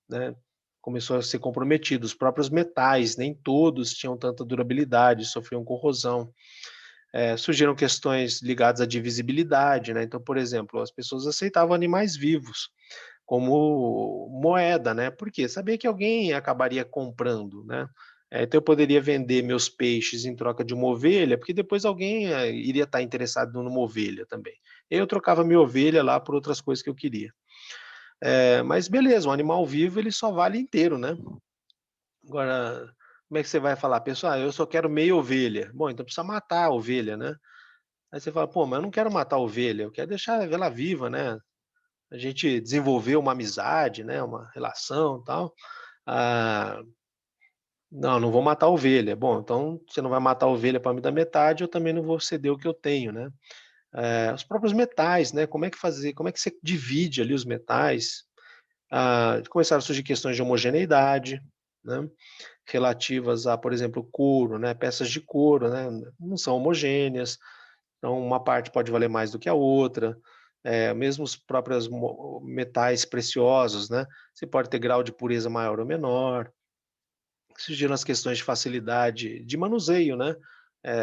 né, começou a ser comprometido. Os próprios metais, nem todos tinham tanta durabilidade, sofriam corrosão. Surgiram questões ligadas à divisibilidade, né, então, por exemplo, as pessoas aceitavam animais vivos como moeda, né, porque sabia que alguém acabaria comprando, né. Então eu poderia vender meus peixes em troca de uma ovelha, porque depois alguém, iria estar interessado numa ovelha também. Eu trocava minha ovelha lá por outras coisas que eu queria. Mas beleza, um animal vivo ele só vale inteiro, né. Agora, como é que você vai falar? Pessoal, eu só quero meia ovelha. Bom, então precisa matar a ovelha, né? Aí você fala: "Pô, mas eu não quero matar a ovelha, eu quero deixar ela viva, né, a gente desenvolveu uma amizade, né, uma relação, e tal. Ah, não, não vou matar a ovelha. Bom, então você não vai matar a ovelha para me dar metade, eu também não vou ceder o que eu tenho, né". Os próprios metais, né, como é que você divide ali os metais? Começaram a surgir questões de homogeneidade, né, relativas a, por exemplo, couro, né, peças de couro, né, não são homogêneas, então uma parte pode valer mais do que a outra. Mesmo os próprios metais preciosos, né, você pode ter grau de pureza maior ou menor. Surgiram as questões de facilidade de manuseio, né,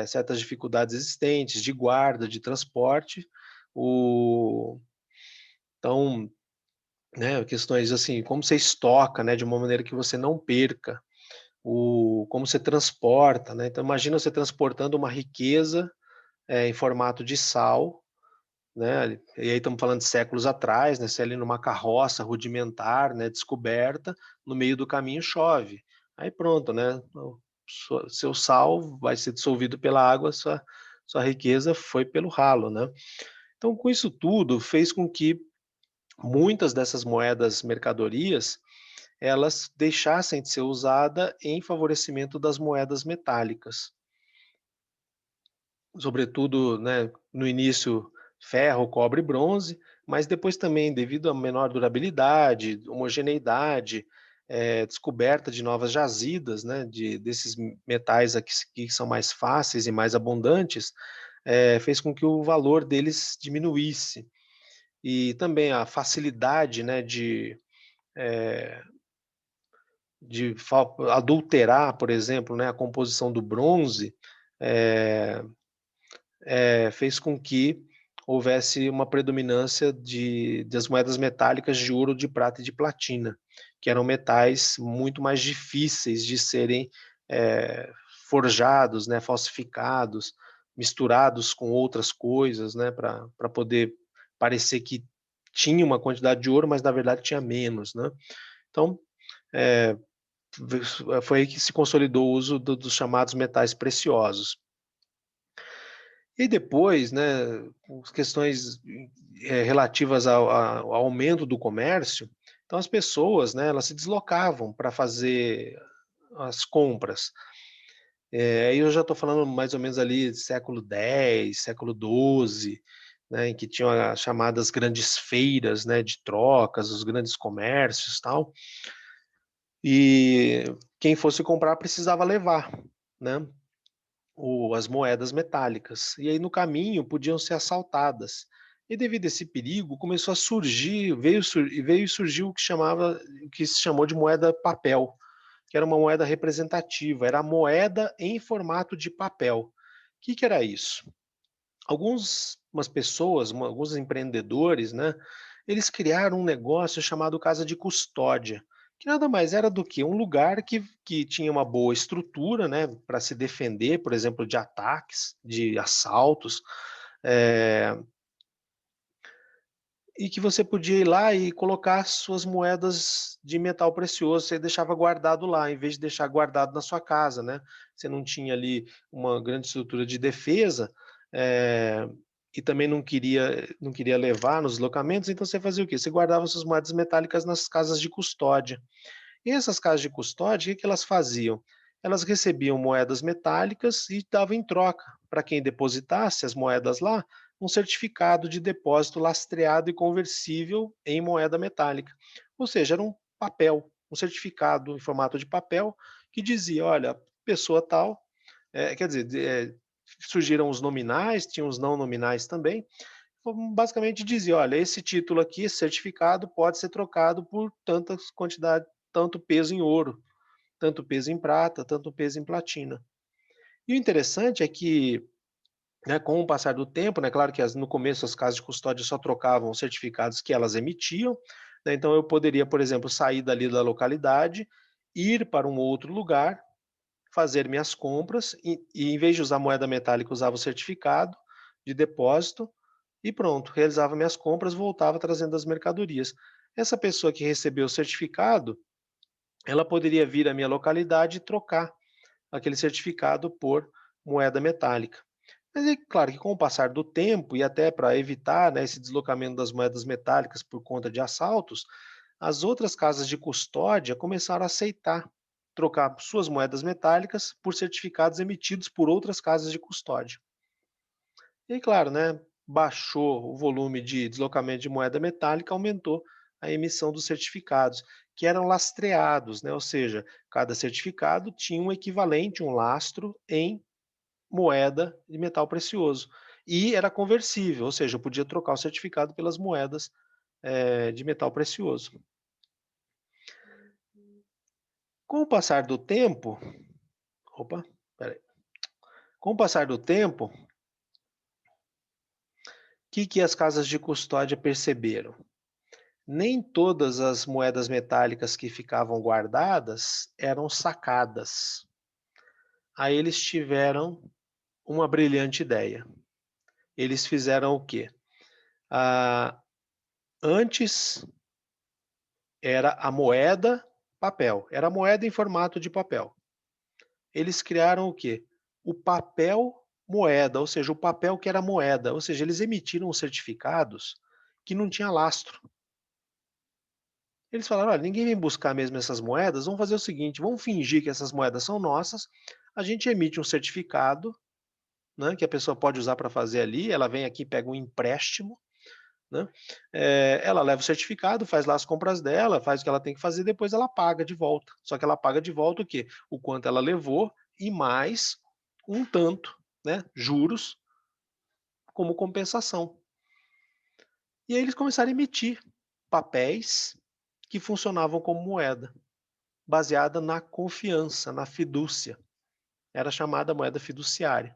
certas dificuldades existentes, de guarda, de transporte, o então, né, questões assim, como você estoca, né, de uma maneira que você não perca, como você transporta, né, então imagina você transportando uma riqueza, em formato de sal, né, e aí estamos falando de séculos atrás, né, você ali numa carroça rudimentar, né, descoberta, no meio do caminho chove, aí pronto, né, o seu sal vai ser dissolvido pela água, sua riqueza foi pelo ralo, né. Então com isso tudo, fez com que muitas dessas moedas mercadorias, elas deixassem de ser usada em favorecimento das moedas metálicas. Sobretudo, né, no início ferro, cobre e bronze, mas depois também devido à menor durabilidade, homogeneidade, descoberta de novas jazidas, né, desses metais aqui que são mais fáceis e mais abundantes, fez com que o valor deles diminuísse. E também a facilidade, né, eh, adulterar, por exemplo, né, a composição do bronze, eh fez com que houvesse uma predominância das moedas metálicas de ouro, de prata e de platina, que eram metais muito mais difíceis de serem, eh, forjados, né, falsificados, misturados com outras coisas, né, para poder parecer que tinha uma quantidade de ouro, mas na verdade tinha menos, né. Então, eh, foi aí que se consolidou o uso dos chamados metais preciosos. E depois, né, com as questões, relativas ao aumento do comércio, então as pessoas, né, elas se deslocavam para fazer as compras. Aí eu já estou falando mais ou menos ali século X, século XII, né, em que tinham as chamadas grandes feiras, né, de trocas, os grandes comércios, tal, e quem fosse comprar precisava levar, né, as moedas metálicas. E aí no caminho podiam ser assaltadas. E devido a esse perigo, começou a surgir, veio surgir o que se chamou de moeda papel, que era uma moeda representativa, era a moeda em formato de papel. O que, que era isso? Algumas pessoas, alguns empreendedores, né, eles criaram um negócio chamado casa de custódia, que nada mais era do que um lugar que tinha uma boa estrutura, né, para se defender, por exemplo, de ataques, de assaltos, eh, e que você podia ir lá e colocar suas moedas de metal precioso, você deixava guardado lá, em vez de deixar guardado na sua casa, né. Você não tinha ali uma grande estrutura de defesa, eh, e também não queria levar nos locamentos, então você fazia o quê? Você guardava suas moedas metálicas nas casas de custódia. E essas casas de custódia, o que que elas faziam? Elas recebiam moedas metálicas e davam em troca, para quem depositasse as moedas lá, um certificado de depósito lastreado e conversível em moeda metálica. Ou seja, era um papel, um certificado em formato de papel que dizia: olha, pessoa tal, quer dizer, surgiram os nominais, tinham os não nominais também, basicamente dizia: olha, esse título aqui, esse certificado, pode ser trocado por tantas quantidade, tanto peso em ouro, tanto peso em prata, tanto peso em platina. E o interessante é que, né, com o passar do tempo, né, claro que no começo as casas de custódia só trocavam os certificados que elas emitiam, né, então eu poderia, por exemplo, sair dali da localidade, ir para um outro lugar, fazer minhas compras e em vez de usar moeda metálica, usava o certificado de depósito e pronto, realizava minhas compras, voltava trazendo as mercadorias. Essa pessoa que recebeu o certificado, ela poderia vir à minha localidade e trocar. aquele certificado por moeda metálica. Mas é claro que com o passar do tempo, e até para evitar, né, esse deslocamento das moedas metálicas por conta de assaltos, as outras casas de custódia começaram a aceitar trocar suas moedas metálicas por certificados emitidos por outras casas de custódia. E aí, claro, né, baixou o volume de deslocamento de moeda metálica, aumentou a emissão dos certificados, que eram lastreados, né, ou seja, cada certificado tinha um equivalente, um lastro em moeda de metal precioso. E era conversível, ou seja, eu podia trocar o certificado pelas moedas de metal precioso. Com o passar do tempo, opa, espera aí. Com o passar do tempo, o que as casas de custódia perceberam? Nem todas as moedas metálicas que ficavam guardadas eram sacadas. Aí eles tiveram uma brilhante ideia. Eles fizeram o quê? Ah, antes era a moeda papel, era a moeda em formato de papel. Eles criaram o quê? O papel moeda, ou seja, o papel que era moeda, ou seja, eles emitiram certificados que não tinha lastro. Eles falaram: olha, ninguém vem buscar mesmo essas moedas, vamos fazer o seguinte, vamos fingir que essas moedas são nossas, a gente emite um certificado, né, que a pessoa pode usar para fazer ali, ela vem aqui, pega um empréstimo, né, ela leva o certificado, faz lá as compras dela, faz o que ela tem que fazer, depois ela paga de volta. Só que ela paga de volta o quê? O quanto ela levou e mais um tanto, né, juros, como compensação. E aí eles começaram a emitir papéis que funcionavam como moeda, baseada na confiança, na fidúcia. Era chamada moeda fiduciária.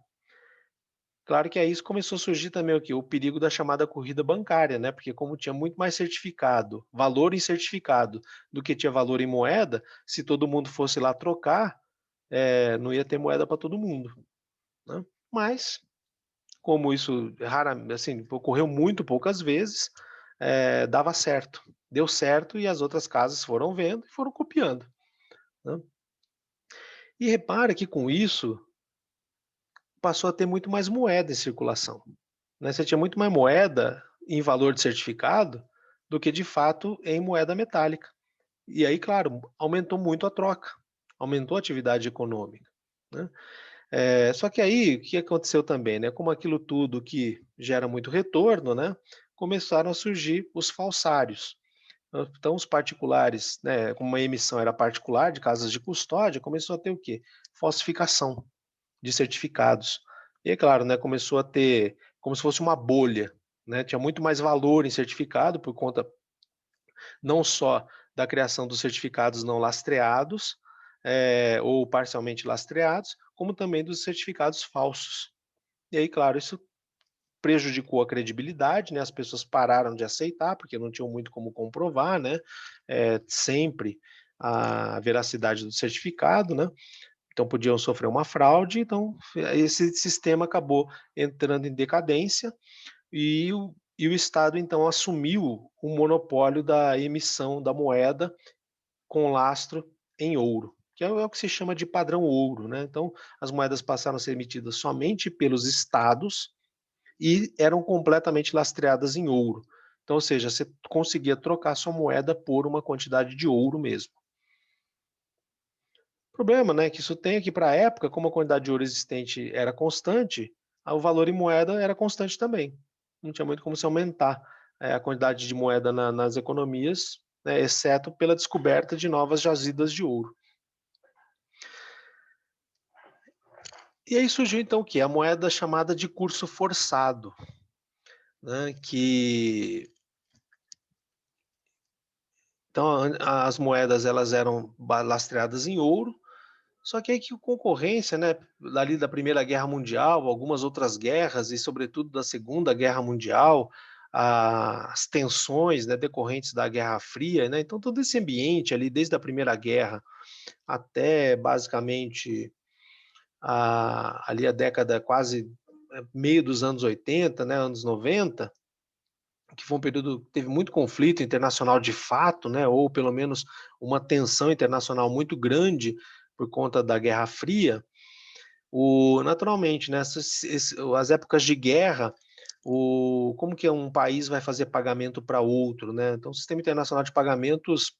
Claro que aí isso começou a surgir também o quê? O perigo da chamada corrida bancária, né? Porque como tinha muito mais certificado, valor em certificado, do que tinha valor em moeda, se todo mundo fosse lá trocar, não ia ter moeda para todo mundo, né? Mas, como isso assim, ocorreu muito poucas vezes, dava certo. Deu certo e as outras casas foram vendo e foram copiando, né? E repara que com isso passou a ter muito mais moeda em circulação, né, você tinha muito mais moeda em valor de certificado do que de fato em moeda metálica. E aí, claro, aumentou muito a troca, aumentou a atividade econômica, né. Só que aí, o que aconteceu também, né, como aquilo tudo que gera muito retorno, né, começaram a surgir os falsários. Então os particulares, né, como a emissão era particular de casas de custódia, começou a ter o quê? Falsificação de certificados. E é claro, né, começou a ter como se fosse uma bolha, né, tinha muito mais valor em certificado por conta não só da criação dos certificados não lastreados, ou parcialmente lastreados, como também dos certificados falsos. E aí, claro, isso prejudicou a credibilidade, né, as pessoas pararam de aceitar, porque não tinham muito como comprovar, né, sempre a veracidade do certificado, né, então podiam sofrer uma fraude, então esse sistema acabou entrando em decadência e o Estado então assumiu o monopólio da emissão da moeda com lastro em ouro, que é o que se chama de padrão ouro, né? Então as moedas passaram a ser emitidas somente pelos estados e eram completamente lastreadas em ouro. Então, ou seja, você conseguia trocar sua moeda por uma quantidade de ouro mesmo. Problema, né, que isso tem aqui para a época, como a quantidade de ouro existente era constante, o valor em moeda era constante também. Não tinha muito como se aumentar, a quantidade de moeda nas economias, né, exceto pela descoberta de novas jazidas de ouro. E aí surgiu então o quê? A moeda chamada de curso forçado, né, que então as moedas elas eram lastreadas em ouro. Só que aí que a concorrência, né, dali da Primeira Guerra Mundial, algumas outras guerras e sobretudo da Segunda Guerra Mundial, as tensões, né, decorrentes da Guerra Fria, né, então todo esse ambiente ali desde a Primeira Guerra até basicamente ali a década quase meio dos anos 80, né, anos 90, que foi um período que teve muito conflito internacional de fato, né, ou pelo menos uma tensão internacional muito grande por conta da Guerra Fria. Naturalmente, né, as épocas de guerra, como que um país vai fazer pagamento para outro, né? Então, o sistema internacional de pagamentos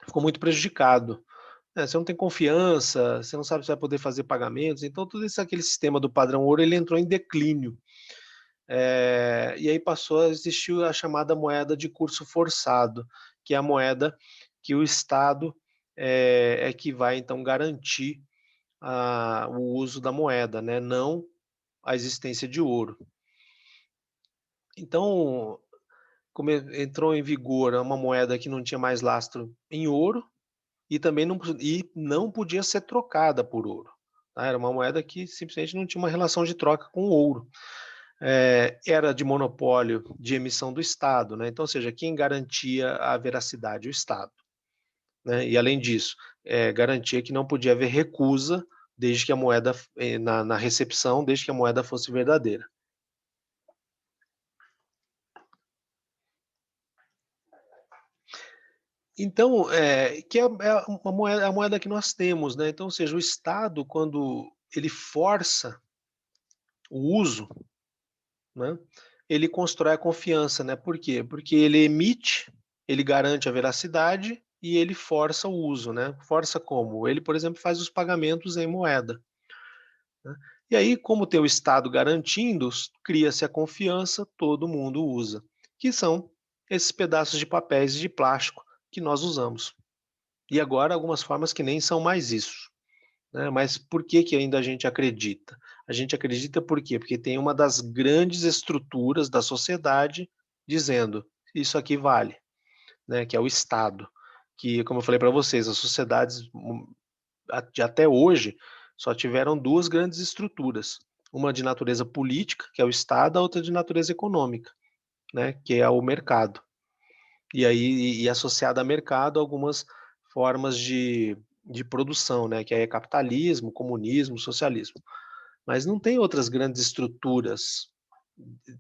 ficou muito prejudicado. Você não tem confiança, você não sabe se vai poder fazer pagamentos, então todo aquele sistema do padrão ouro ele entrou em declínio. E aí passou a existir a chamada moeda de curso forçado, que é a moeda que o Estado é que vai então garantir o uso da moeda, né, não a existência de ouro. Então, como entrou em vigor uma moeda que não tinha mais lastro em ouro e também não podia ser trocada por ouro, tá? Era uma moeda que simplesmente não tinha uma relação de troca com o ouro. Era de monopólio de emissão do Estado, né? Então, ou seja, quem garantia a veracidade? O Estado, né? E além disso, garantia que não podia haver recusa desde que a moeda na recepção, desde que a moeda fosse verdadeira. Então, que é a moeda que nós temos, né? Então, ou seja, o Estado, quando ele força o uso, né, ele constrói a confiança, né? Por quê? Porque ele emite, ele garante a veracidade e ele força o uso, né? Força como? Ele, por exemplo, faz os pagamentos em moeda, né? E aí, como tem o Estado garantindo, cria-se a confiança, todo mundo usa, que são esses pedaços de papéis de plástico que nós usamos. E agora algumas formas que nem são mais isso, né? Mas por que que ainda a gente acredita? A gente acredita por quê? Porque tem uma das grandes estruturas da sociedade dizendo: "Isso aqui vale", né, que é o Estado, que, como eu falei para vocês, as sociedades, de até hoje, só tiveram 2 grandes estruturas, uma de natureza política, que é o Estado, a outra de natureza econômica, né, que é o mercado. E aí associado a mercado algumas formas de produção, né, que é capitalismo, comunismo, socialismo. Mas não tem outras grandes estruturas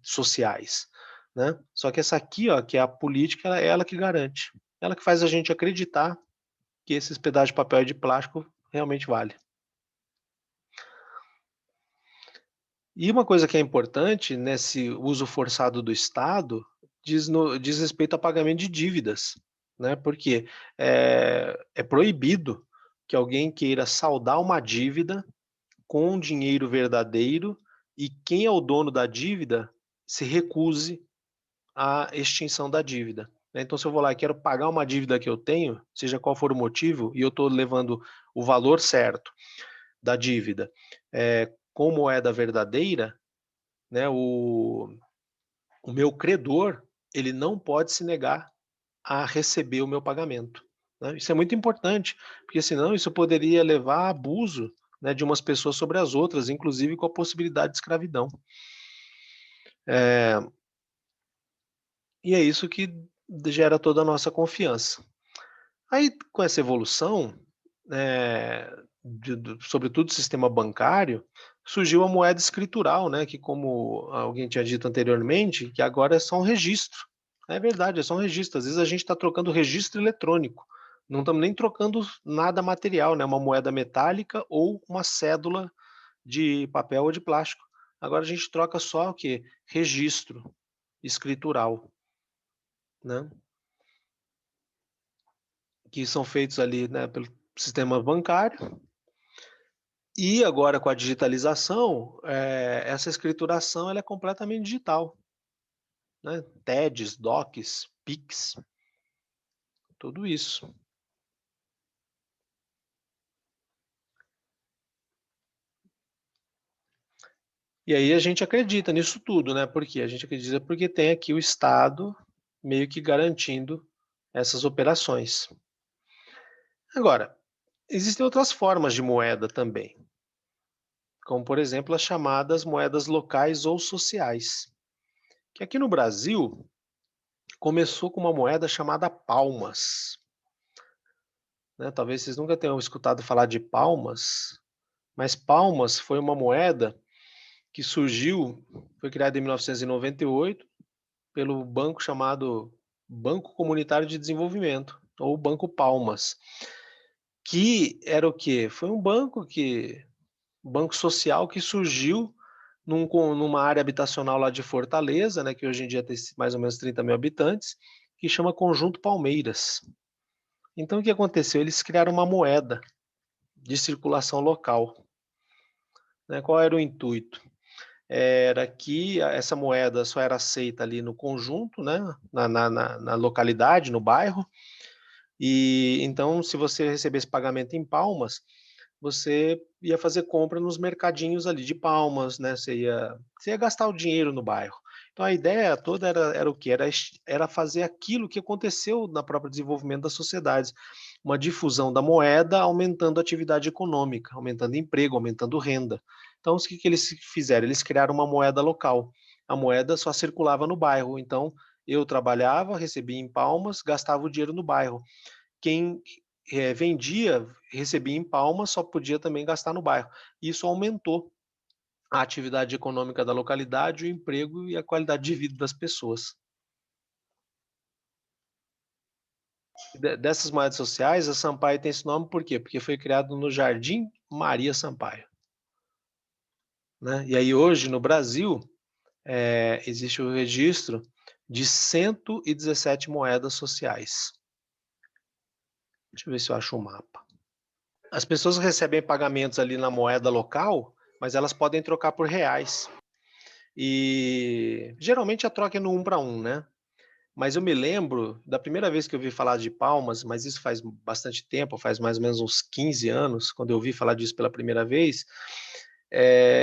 sociais, né. Só que essa aqui, ó, que é a política, ela que garante. Ela que faz a gente acreditar que esses pedaços de papel e de plástico realmente vale. E uma coisa que é importante nesse uso forçado do Estado diz respeito a pagamento de dívidas, né? Porque é proibido que alguém queira saldar uma dívida com dinheiro verdadeiro e quem é o dono da dívida se recuse à extinção da dívida, né? Então, se eu vou lá e quero pagar uma dívida que eu tenho, seja qual for o motivo, e eu estou levando o valor certo da dívida com moeda verdadeira, né, o meu credor, ele não pode se negar a receber o meu pagamento, né? Isso é muito importante, porque senão isso poderia levar a abuso, né, de umas pessoas sobre as outras, inclusive com a possibilidade de escravidão. E é isso que gera toda a nossa confiança. Aí, com essa evolução, sobretudo o sistema bancário, surgiu a moeda escritural, né, que como alguém tinha dito anteriormente, que agora é só um registro. É verdade, é só um registro. Às vezes a gente está trocando registro eletrônico. Não estamos nem trocando nada material, né, uma moeda metálica ou uma cédula de papel ou de plástico. Agora a gente troca só o quê? Registro escritural, né? Que são feitos ali, né, pelo sistema bancário. E agora com a digitalização, essa escrituração ela é completamente digital, né? TEDs, DOCs, PIX, tudo isso. E aí a gente acredita nisso tudo, né? Por quê? A gente acredita porque tem aqui o Estado meio que garantindo essas operações. Agora, existem outras formas de moeda também, como por exemplo as chamadas moedas locais ou sociais, que aqui no Brasil começou com uma moeda chamada palmas, né? Talvez vocês nunca tenham escutado falar de palmas, mas palmas foi uma moeda que surgiu, foi criada em 1998 pelo banco chamado Banco Comunitário de Desenvolvimento, ou Banco Palmas, que era o quê? Foi um banco que Banco Social que surgiu numa área habitacional lá de Fortaleza, né, que hoje em dia tem mais ou menos 30.000 habitantes, que chama Conjunto Palmeiras. Então o que aconteceu? Eles criaram uma moeda de circulação local, né? Qual era o intuito? Era que essa moeda só era aceita ali no conjunto, né, na localidade, no bairro, e então se você recebesse pagamento em Palmas, você ia fazer compra nos mercadinhos ali de Palmas, né, você ia gastar o dinheiro no bairro. Então a ideia toda era o quê? Era fazer aquilo que aconteceu na própria desenvolvimento das sociedades, uma difusão da moeda, aumentando a atividade econômica, aumentando emprego, aumentando renda. Então o que eles fizeram? Eles criaram uma moeda local. A moeda só circulava no bairro, então eu trabalhava, recebia em Palmas, gastava o dinheiro no bairro. Quem vendia, recebia em Palmas, só podia também gastar no bairro. Isso aumentou a atividade econômica da localidade, o emprego e a qualidade de vida das pessoas. Dessas moedas sociais, a Sampaio tem esse nome por quê? Porque foi criado no Jardim Maria Sampaio. Né? E aí hoje, no Brasil, existe o registro de 117 moedas sociais. Deixa eu ver se eu acho o mapa. As pessoas recebem pagamentos ali na moeda local, mas elas podem trocar por reais. E geralmente a troca é no 1 para 1, né? Mas eu me lembro da primeira vez que eu ouvi falar de Palmas, mas isso faz bastante tempo, faz mais ou menos uns 15 anos, quando eu ouvi falar disso pela primeira vez,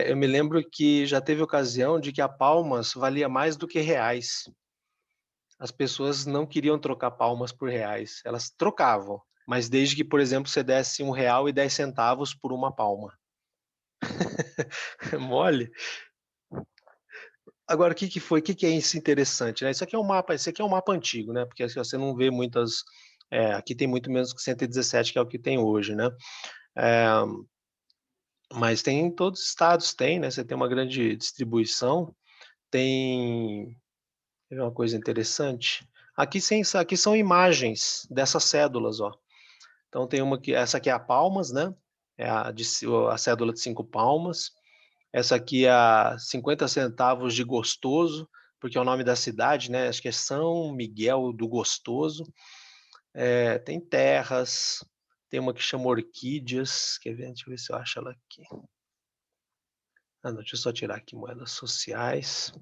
eu me lembro que já teve ocasião de que a Palmas valia mais do que reais. As pessoas não queriam trocar Palmas por reais, elas trocavam, mas desde que, por exemplo, você desse R$ 1,10 por uma palma. Mole? Agora, o que que foi? O que que é isso interessante, né? Isso aqui é um mapa, esse aqui é um mapa antigo, né? Porque assim, você não vê muitas. Aqui tem muito menos que 117, que é o que tem hoje, né? É, mas tem em todos os estados, tem, né? Você tem uma grande distribuição. Tem. Quer ver uma coisa interessante? Aqui são imagens dessas cédulas, ó. Então tem uma que. Essa aqui é a Palmas, né? É a cédula de 5 palmas. Essa aqui é a 50 centavos de Gostoso, porque é o nome da cidade, né? Acho que é São Miguel do Gostoso. Tem terras, tem uma que chama Orquídeas. Quer ver? Deixa eu ver se eu acho ela aqui. Ah, não, deixa eu só tirar aqui moedas sociais.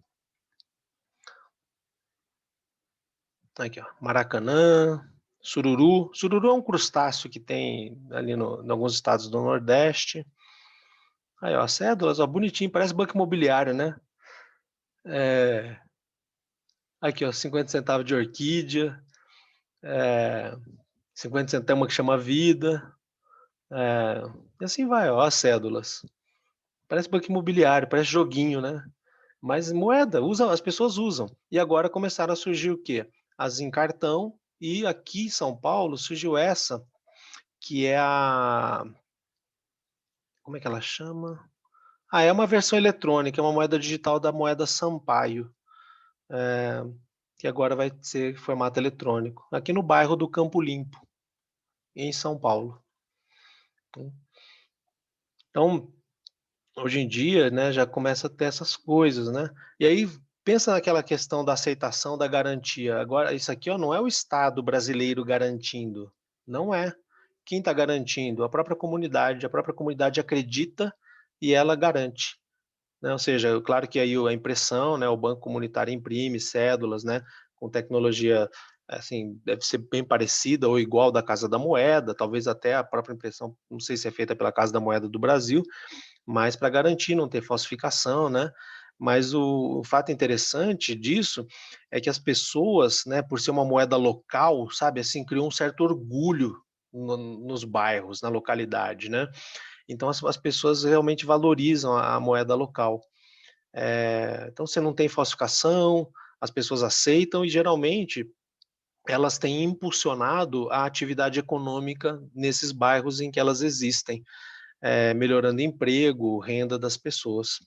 Aqui, ó. Maracanã, sururu. Sururu é um crustáceo que tem ali em alguns estados do Nordeste. Aí, ó, as cédulas, ó, bonitinho, parece banco imobiliário, né? É, aqui, ó, 50 centavos de orquídea. É, 50 centavos, tem uma que chama Vida. E assim vai, ó, as cédulas. Parece banco imobiliário, parece joguinho, né? Mas moeda, as pessoas usam. E agora começaram a surgir o quê? As em cartão, e aqui em São Paulo surgiu essa, que é a. Como é que ela chama? É uma versão eletrônica, é uma moeda digital da moeda Sampaio, que agora vai ser formato eletrônico, aqui no bairro do Campo Limpo, em São Paulo. Então, hoje em dia, né, já começa a ter essas coisas, né? E aí pensa naquela questão da aceitação da garantia. Agora, isso aqui, ó, não é o Estado brasileiro garantindo, não é. Quem está garantindo? A própria comunidade acredita e ela garante. Né? Ou seja, claro que aí a impressão, né, o Banco Comunitário imprime cédulas, né, com tecnologia assim, deve ser bem parecida ou igual da Casa da Moeda, talvez até a própria impressão, não sei se é feita pela Casa da Moeda do Brasil, mas para garantir não ter falsificação, né? Mas o fato interessante disso é que as pessoas, né, por ser uma moeda local, sabe, assim, criou um certo orgulho nos bairros, na localidade, né? Então as pessoas realmente valorizam a moeda local. Então você não tem falsificação, as pessoas aceitam e geralmente elas têm impulsionado a atividade econômica nesses bairros em que elas existem, melhorando emprego, renda das pessoas.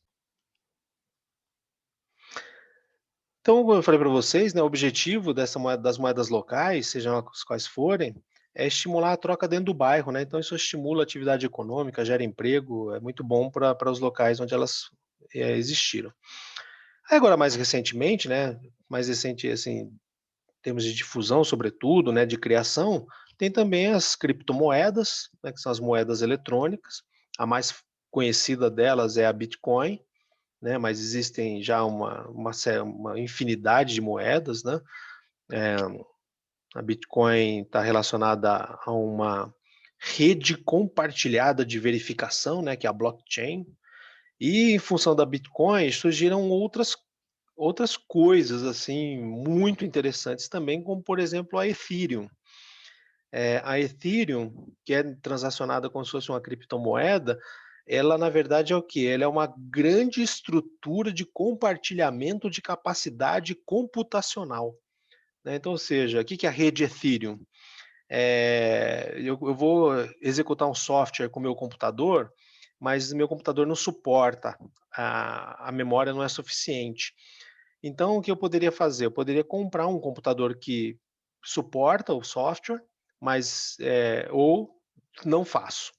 Então, como eu falei para vocês, né, o objetivo das moedas locais, sejam as quais forem, é estimular a troca dentro do bairro, né, então isso estimula a atividade econômica, gera emprego, é muito bom para os locais onde elas, existiram. Aí agora mais recentemente, né, mais recente, assim, em termos de difusão sobretudo, né, de criação, tem também as criptomoedas, né, que são as moedas eletrônicas, a mais conhecida delas é a Bitcoin, né, mas existem já uma infinidade de moedas, né, a Bitcoin está relacionada a uma rede compartilhada de verificação, né, que é a blockchain, e em função da Bitcoin surgiram outras coisas, assim, muito interessantes também, como por exemplo a Ethereum. A Ethereum, que é transacionada como se fosse uma criptomoeda, ela na verdade é o quê? Ela é uma grande estrutura de compartilhamento de capacidade computacional, né. Então, ou seja, o que que é a rede Ethereum? Eu vou executar um software com o meu computador, mas meu computador não suporta, a memória não é suficiente. Então, o que eu poderia fazer? Eu poderia comprar um computador que suporta o software, mas, ou não faço.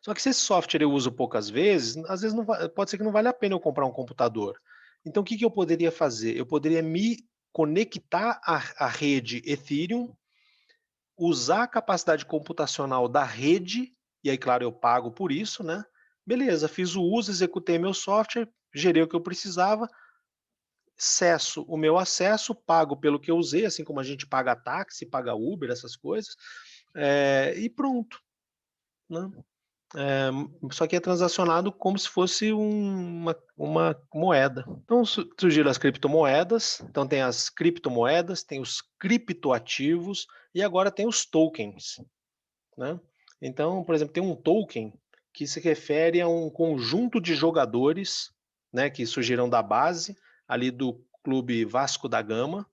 Só que se esse software eu uso poucas vezes, às vezes não pode ser que não vale a pena eu comprar um computador. Então, o que que eu poderia fazer? Eu poderia me conectar à rede Ethereum, usar a capacidade computacional da rede, e aí, claro, eu pago por isso, né? Beleza, fiz o uso, executei meu software, gerei o que eu precisava, cesso o meu acesso, pago pelo que eu usei, assim como a gente paga táxi, paga Uber, essas coisas, e pronto, né? Só que é transacionado como se fosse uma moeda. Então surgiram as criptomoedas, então tem as criptomoedas, tem os criptoativos e agora tem os tokens, né? Então, por exemplo, tem um token que se refere a um conjunto de jogadores, né, que surgiram da base ali do clube Vasco da Gama,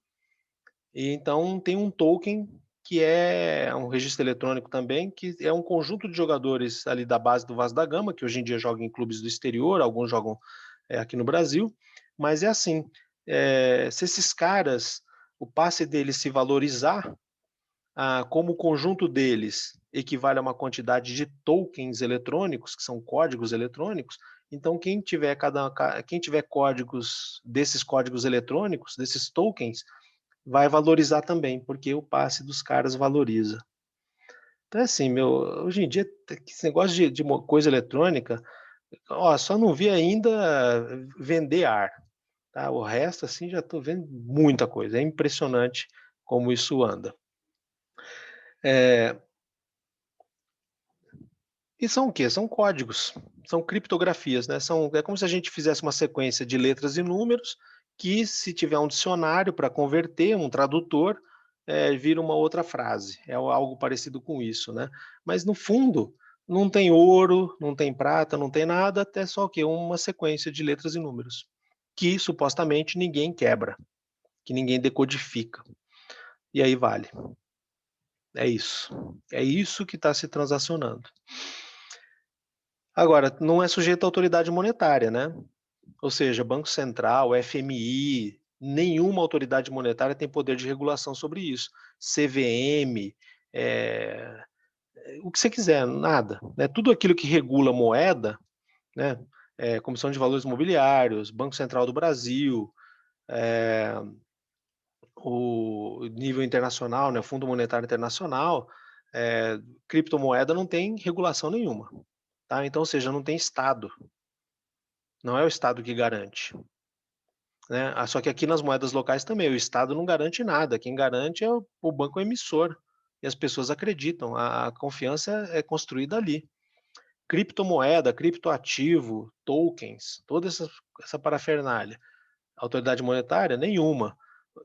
e então tem um token que é um registro eletrônico também, que é um conjunto de jogadores ali da base do Vasco da Gama, que hoje em dia jogam em clubes do exterior, alguns jogam aqui no Brasil, mas é assim, se esses caras, o passe deles se valorizar, como o conjunto deles equivale a uma quantidade de tokens eletrônicos, que são códigos eletrônicos, então quem tiver códigos desses códigos eletrônicos, desses tokens, vai valorizar também, porque o passe dos caras valoriza. Então é assim, hoje em dia esse negócio de coisa eletrônica, ó, só não vi ainda vender ar, tá? O resto, assim, já estou vendo muita coisa. É impressionante como isso anda. Eh, e são o quê? São códigos, são criptografias, né? É como se a gente fizesse uma sequência de letras e números que, se tiver um dicionário para converter, um tradutor, vira uma outra frase. É algo parecido com isso, né? Mas no fundo, não tem ouro, não tem prata, não tem nada, até só o quê? Uma sequência de letras e números que supostamente ninguém quebra, que ninguém decodifica. E aí vale. É isso. É isso que está se transacionando. Agora, não é sujeito à autoridade monetária, né? Ou seja, Banco Central, FMI, nenhuma autoridade monetária tem poder de regulação sobre isso. CVM, o que você quiser, nada, né? Tudo aquilo que regula moeda, né? Comissão de Valores Mobiliários, Banco Central do Brasil, eh, o nível internacional, né? O Fundo Monetário Internacional, criptomoeda não tem regulação nenhuma, tá? Então, ou seja, não tem Estado. Não é o Estado que garante, né? Só que aqui nas moedas locais também, o Estado não garante nada, quem garante é o banco emissor, e as pessoas acreditam, a confiança é construída ali. Criptomoeda, criptoativo, tokens, toda essa parafernália. Autoridade monetária? Nenhuma.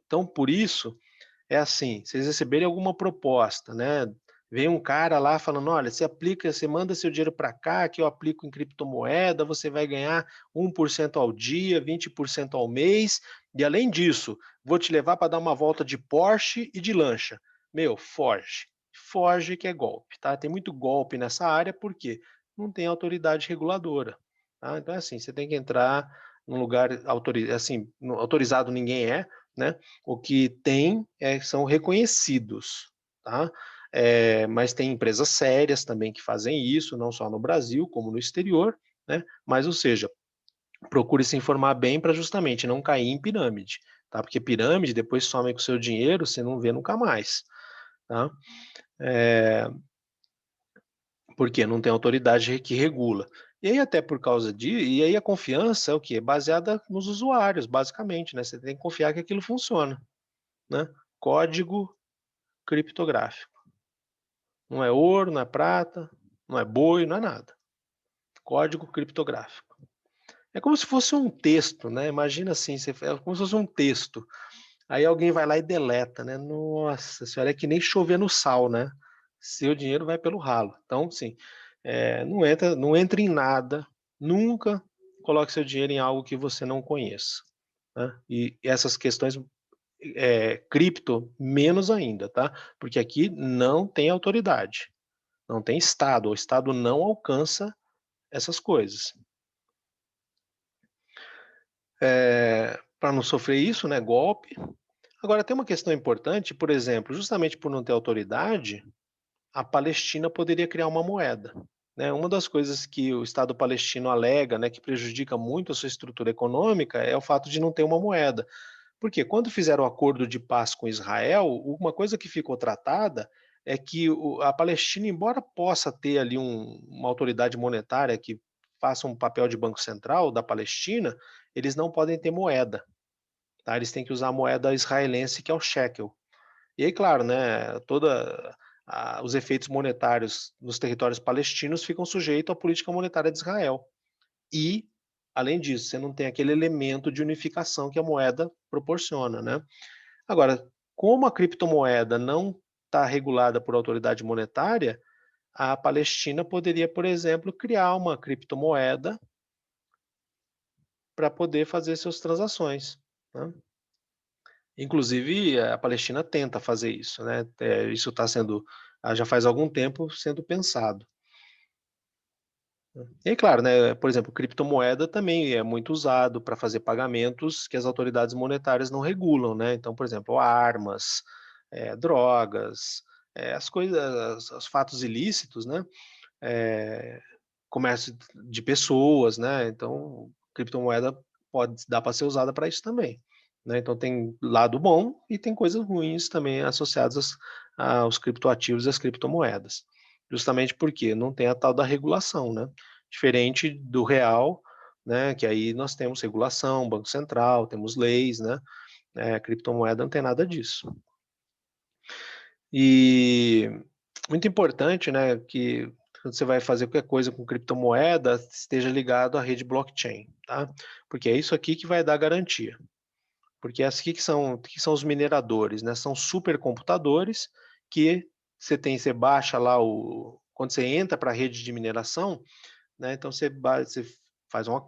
Então, por isso, é assim, vocês receberem alguma proposta, né, vem um cara lá falando: "Olha, você manda seu dinheiro para cá que eu aplico em criptomoeda, você vai ganhar 1% ao dia, 20% ao mês, e além disso, vou te levar para dar uma volta de Porsche e de lancha". Meu, foge. Foge que é golpe, tá. Tem muito golpe nessa área, porque não tem autoridade reguladora, tá. Então é assim, você tem que entrar num lugar assim, autorizado ninguém é, né, o que tem são reconhecidos, tá? Mas tem empresas sérias também que fazem isso, não só no Brasil, como no exterior, né? Mas, ou seja, procure se informar bem para justamente não cair em pirâmide, tá? Porque pirâmide depois some com o seu dinheiro, você não vê nunca mais, tá? Porque não tem autoridade que regula. E aí até por causa e aí a confiança é o quê? É baseada nos usuários, basicamente, né? Você tem que confiar que aquilo funciona, né? Código criptográfico. Não é ouro, não é prata, não é boi, não é nada. Código criptográfico. É como se fosse um texto, né? Imagina assim, é como se fosse um texto. Aí alguém vai lá e deleta, né? Nossa senhora, é que nem chover no sal, né? Seu dinheiro vai pelo ralo. Então, sim, não entra em nada, nunca coloque seu dinheiro em algo que você não conheça, né? E essas questões, cripto, menos ainda, tá? Porque aqui não tem autoridade, não tem Estado, o Estado não alcança essas coisas. Para não sofrer isso, né, golpe. Agora tem uma questão importante, por exemplo, justamente por não ter autoridade, a Palestina poderia criar uma moeda, né? Uma das coisas que o Estado palestino alega, né, que prejudica muito a sua estrutura econômica é o fato de não ter uma moeda. Porque quando fizeram o acordo de paz com Israel, uma coisa que ficou tratada é que a Palestina, embora possa ter ali uma autoridade monetária que faça um papel de banco central da Palestina, eles não podem ter moeda, tá? Eles têm que usar a moeda israelense, que é o shekel. E aí, claro, né, os efeitos monetários nos territórios palestinos ficam sujeitos à política monetária de Israel. E, além disso, você não tem aquele elemento de unificação que a moeda proporciona, né? Agora, como a criptomoeda não está regulada por autoridade monetária, a Palestina poderia, por exemplo, criar uma criptomoeda para poder fazer suas transações, né? Inclusive, a Palestina tenta fazer isso, né? Isso está sendo, já faz algum tempo, sendo pensado. E aí, claro, né, por exemplo, criptomoeda também é muito usado para fazer pagamentos que as autoridades monetárias não regulam, né? Então, por exemplo, armas, drogas, as coisas, os fatos ilícitos, né? Eh, comércio de pessoas, né? Então, criptomoeda pode dar para ser usada para isso também, né? Então tem lado bom e tem coisas ruins também associadas aos criptoativos e às criptomoedas. Justamente porque não tem a tal da regulação, né? Diferente do real, né? Que aí nós temos regulação, Banco Central, temos leis, né? Criptomoeda não tem nada disso. E muito importante, né, que quando você vai fazer qualquer coisa com criptomoeda, esteja ligado à rede blockchain, tá? Porque é isso aqui que vai dar garantia. Porque esses aqui que são os mineradores, né? São supercomputadores que você baixa lá quando você entra para a rede de mineração, né? Então você faz um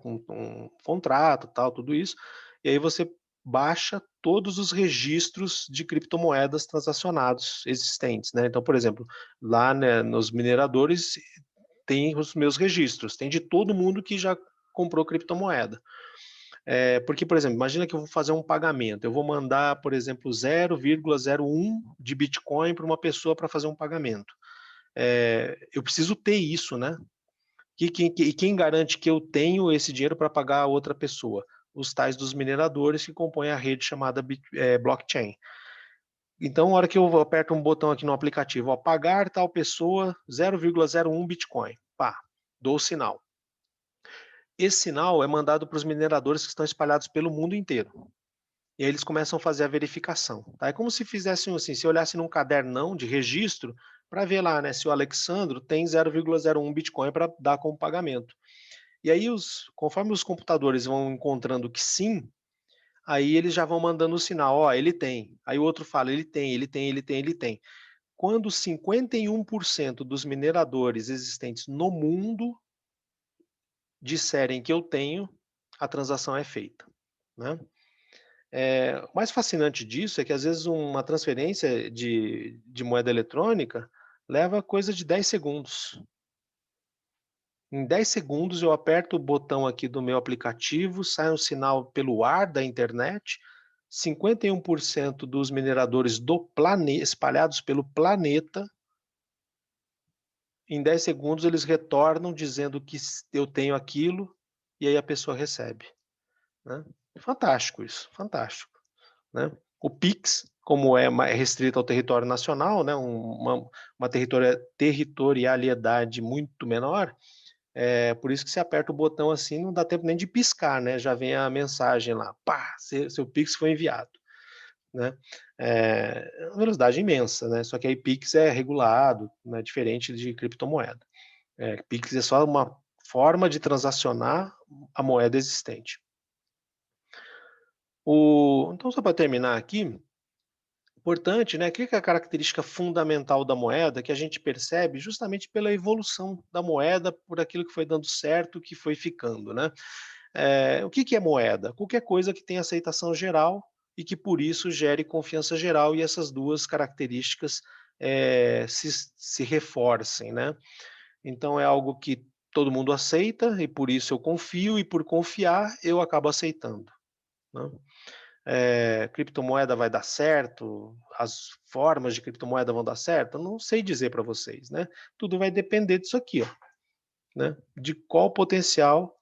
contrato, tal, tudo isso, e aí você baixa todos os registros de criptomoedas transacionados existentes, né? Então, por exemplo, lá, né, nos mineradores tem os meus registros, tem de todo mundo que já comprou criptomoeda. Porque, por exemplo, imagina que eu vou fazer um pagamento, eu vou mandar, por exemplo, 0,01 de Bitcoin para uma pessoa para fazer um pagamento. Eu preciso ter isso, né? E quem garante que eu tenho esse dinheiro para pagar a outra pessoa? Os tais dos mineradores que compõem a rede chamada blockchain. Então, na hora que eu aperto um botão aqui no aplicativo, ó, pagar tal pessoa 0,01 Bitcoin, pá, dou o sinal. Esse sinal é mandado para os mineradores que estão espalhados pelo mundo inteiro. E aí eles começam a fazer a verificação. Tá? É como se fizessem assim, se olhasse num cadernão de registro para ver lá, né, se o Alexandro tem 0,01 Bitcoin para dar como pagamento. E aí, conforme os computadores vão encontrando que sim, aí eles já vão mandando o sinal, ó, ele tem. Aí o outro fala, ele tem, ele tem, ele tem, ele tem. Quando 51% dos mineradores existentes no mundo disserem que eu tenho, a transação é feita, né? O mais fascinante disso é que às vezes uma transferência de moeda eletrônica leva coisa de 10 segundos. Em 10 segundos eu aperto o botão aqui do meu aplicativo, sai um sinal pelo ar da internet, 51% dos mineradores do planeta, espalhados pelo planeta, em 10 segundos eles retornam dizendo que eu tenho aquilo, e aí a pessoa recebe, né. Fantástico isso, fantástico, né. O Pix, como é restrito ao território nacional, né, uma territorialidade muito menor, por isso que você aperta o botão assim, não dá tempo nem de piscar, né, já vem a mensagem lá, pá, seu Pix foi enviado, né. É uma velocidade imensa, né, só que aí Pix é regulado, né, diferente de criptomoeda. Pix é só uma forma de transacionar a moeda existente. Então só para terminar aqui, importante, né, que é a característica fundamental da moeda que a gente percebe justamente pela evolução da moeda, por aquilo que foi dando certo, que foi ficando, né. O que que é moeda? Qualquer coisa que tenha aceitação geral e que por isso gere confiança geral e essas 2 características, se reforcem, né. Então é algo que todo mundo aceita e por isso eu confio e por confiar eu acabo aceitando, né. Criptomoeda vai dar certo? As formas de criptomoeda vão dar certo? Eu não sei dizer para vocês, né. Tudo vai depender disso aqui, ó, né, de qual potencial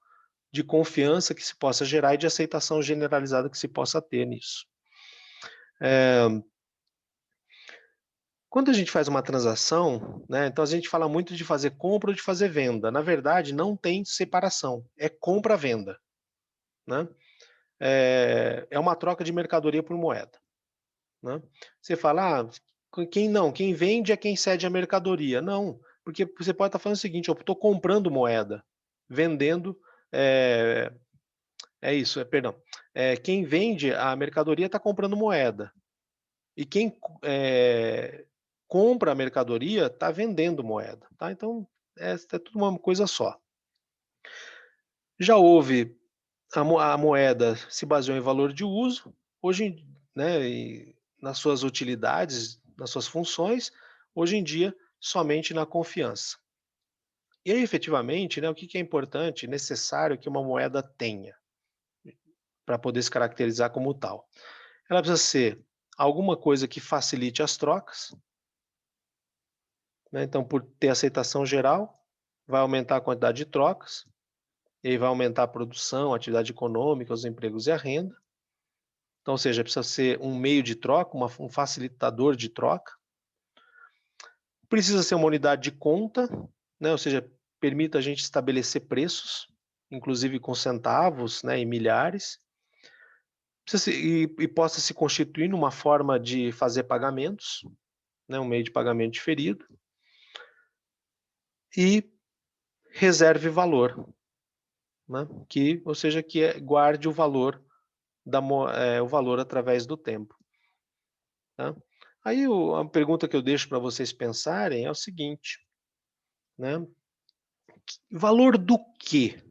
de confiança que se possa gerar e de aceitação generalizada que se possa ter nisso. Quando a gente faz uma transação, né, então a gente fala muito de fazer compra ou de fazer venda, na verdade não tem separação, é compra-venda, né. É uma troca de mercadoria por moeda, né. Você fala: "Ah, quem vende é quem cede a mercadoria". Não, porque você pode estar falando o seguinte: "Eu estou comprando moeda, vendendo, eh" é isso, perdão. Quem vende a mercadoria está comprando moeda, e quem compra a mercadoria está vendendo moeda, tá. Então, é tudo uma coisa só. Já houve a moeda se baseou em valor de uso, hoje né, nas suas utilidades, nas suas funções, hoje em dia somente na confiança. E aí efetivamente, né, o que que é importante, necessário que uma moeda tenha, para poder se caracterizar como tal? Ela precisa ser alguma coisa que facilite as trocas, né, então por ter aceitação geral, vai aumentar a quantidade de trocas, e aí vai aumentar a produção, a atividade econômica, os empregos e a renda. Então, ou seja, precisa ser um meio de troca, um facilitador de troca. Precisa ser uma unidade de conta, né, ou seja, permita a gente estabelecer preços, inclusive com centavos, né, e milhares. E possa se constituir numa forma de fazer pagamentos, né, um meio de pagamento diferido. E reserve valor, né, ou seja, guarde o valor o valor através do tempo, tá. Aí a pergunta que eu deixo para vocês pensarem é o seguinte, né, valor do quê?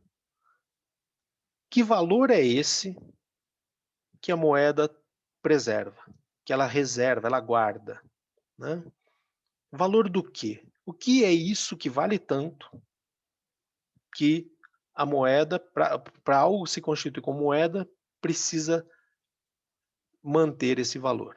Que valor é esse que a moeda preserva, que ela reserva, ela guarda, né? Valor do quê? O que é isso que vale tanto que a moeda, para algo se constituir como moeda, precisa manter esse valor?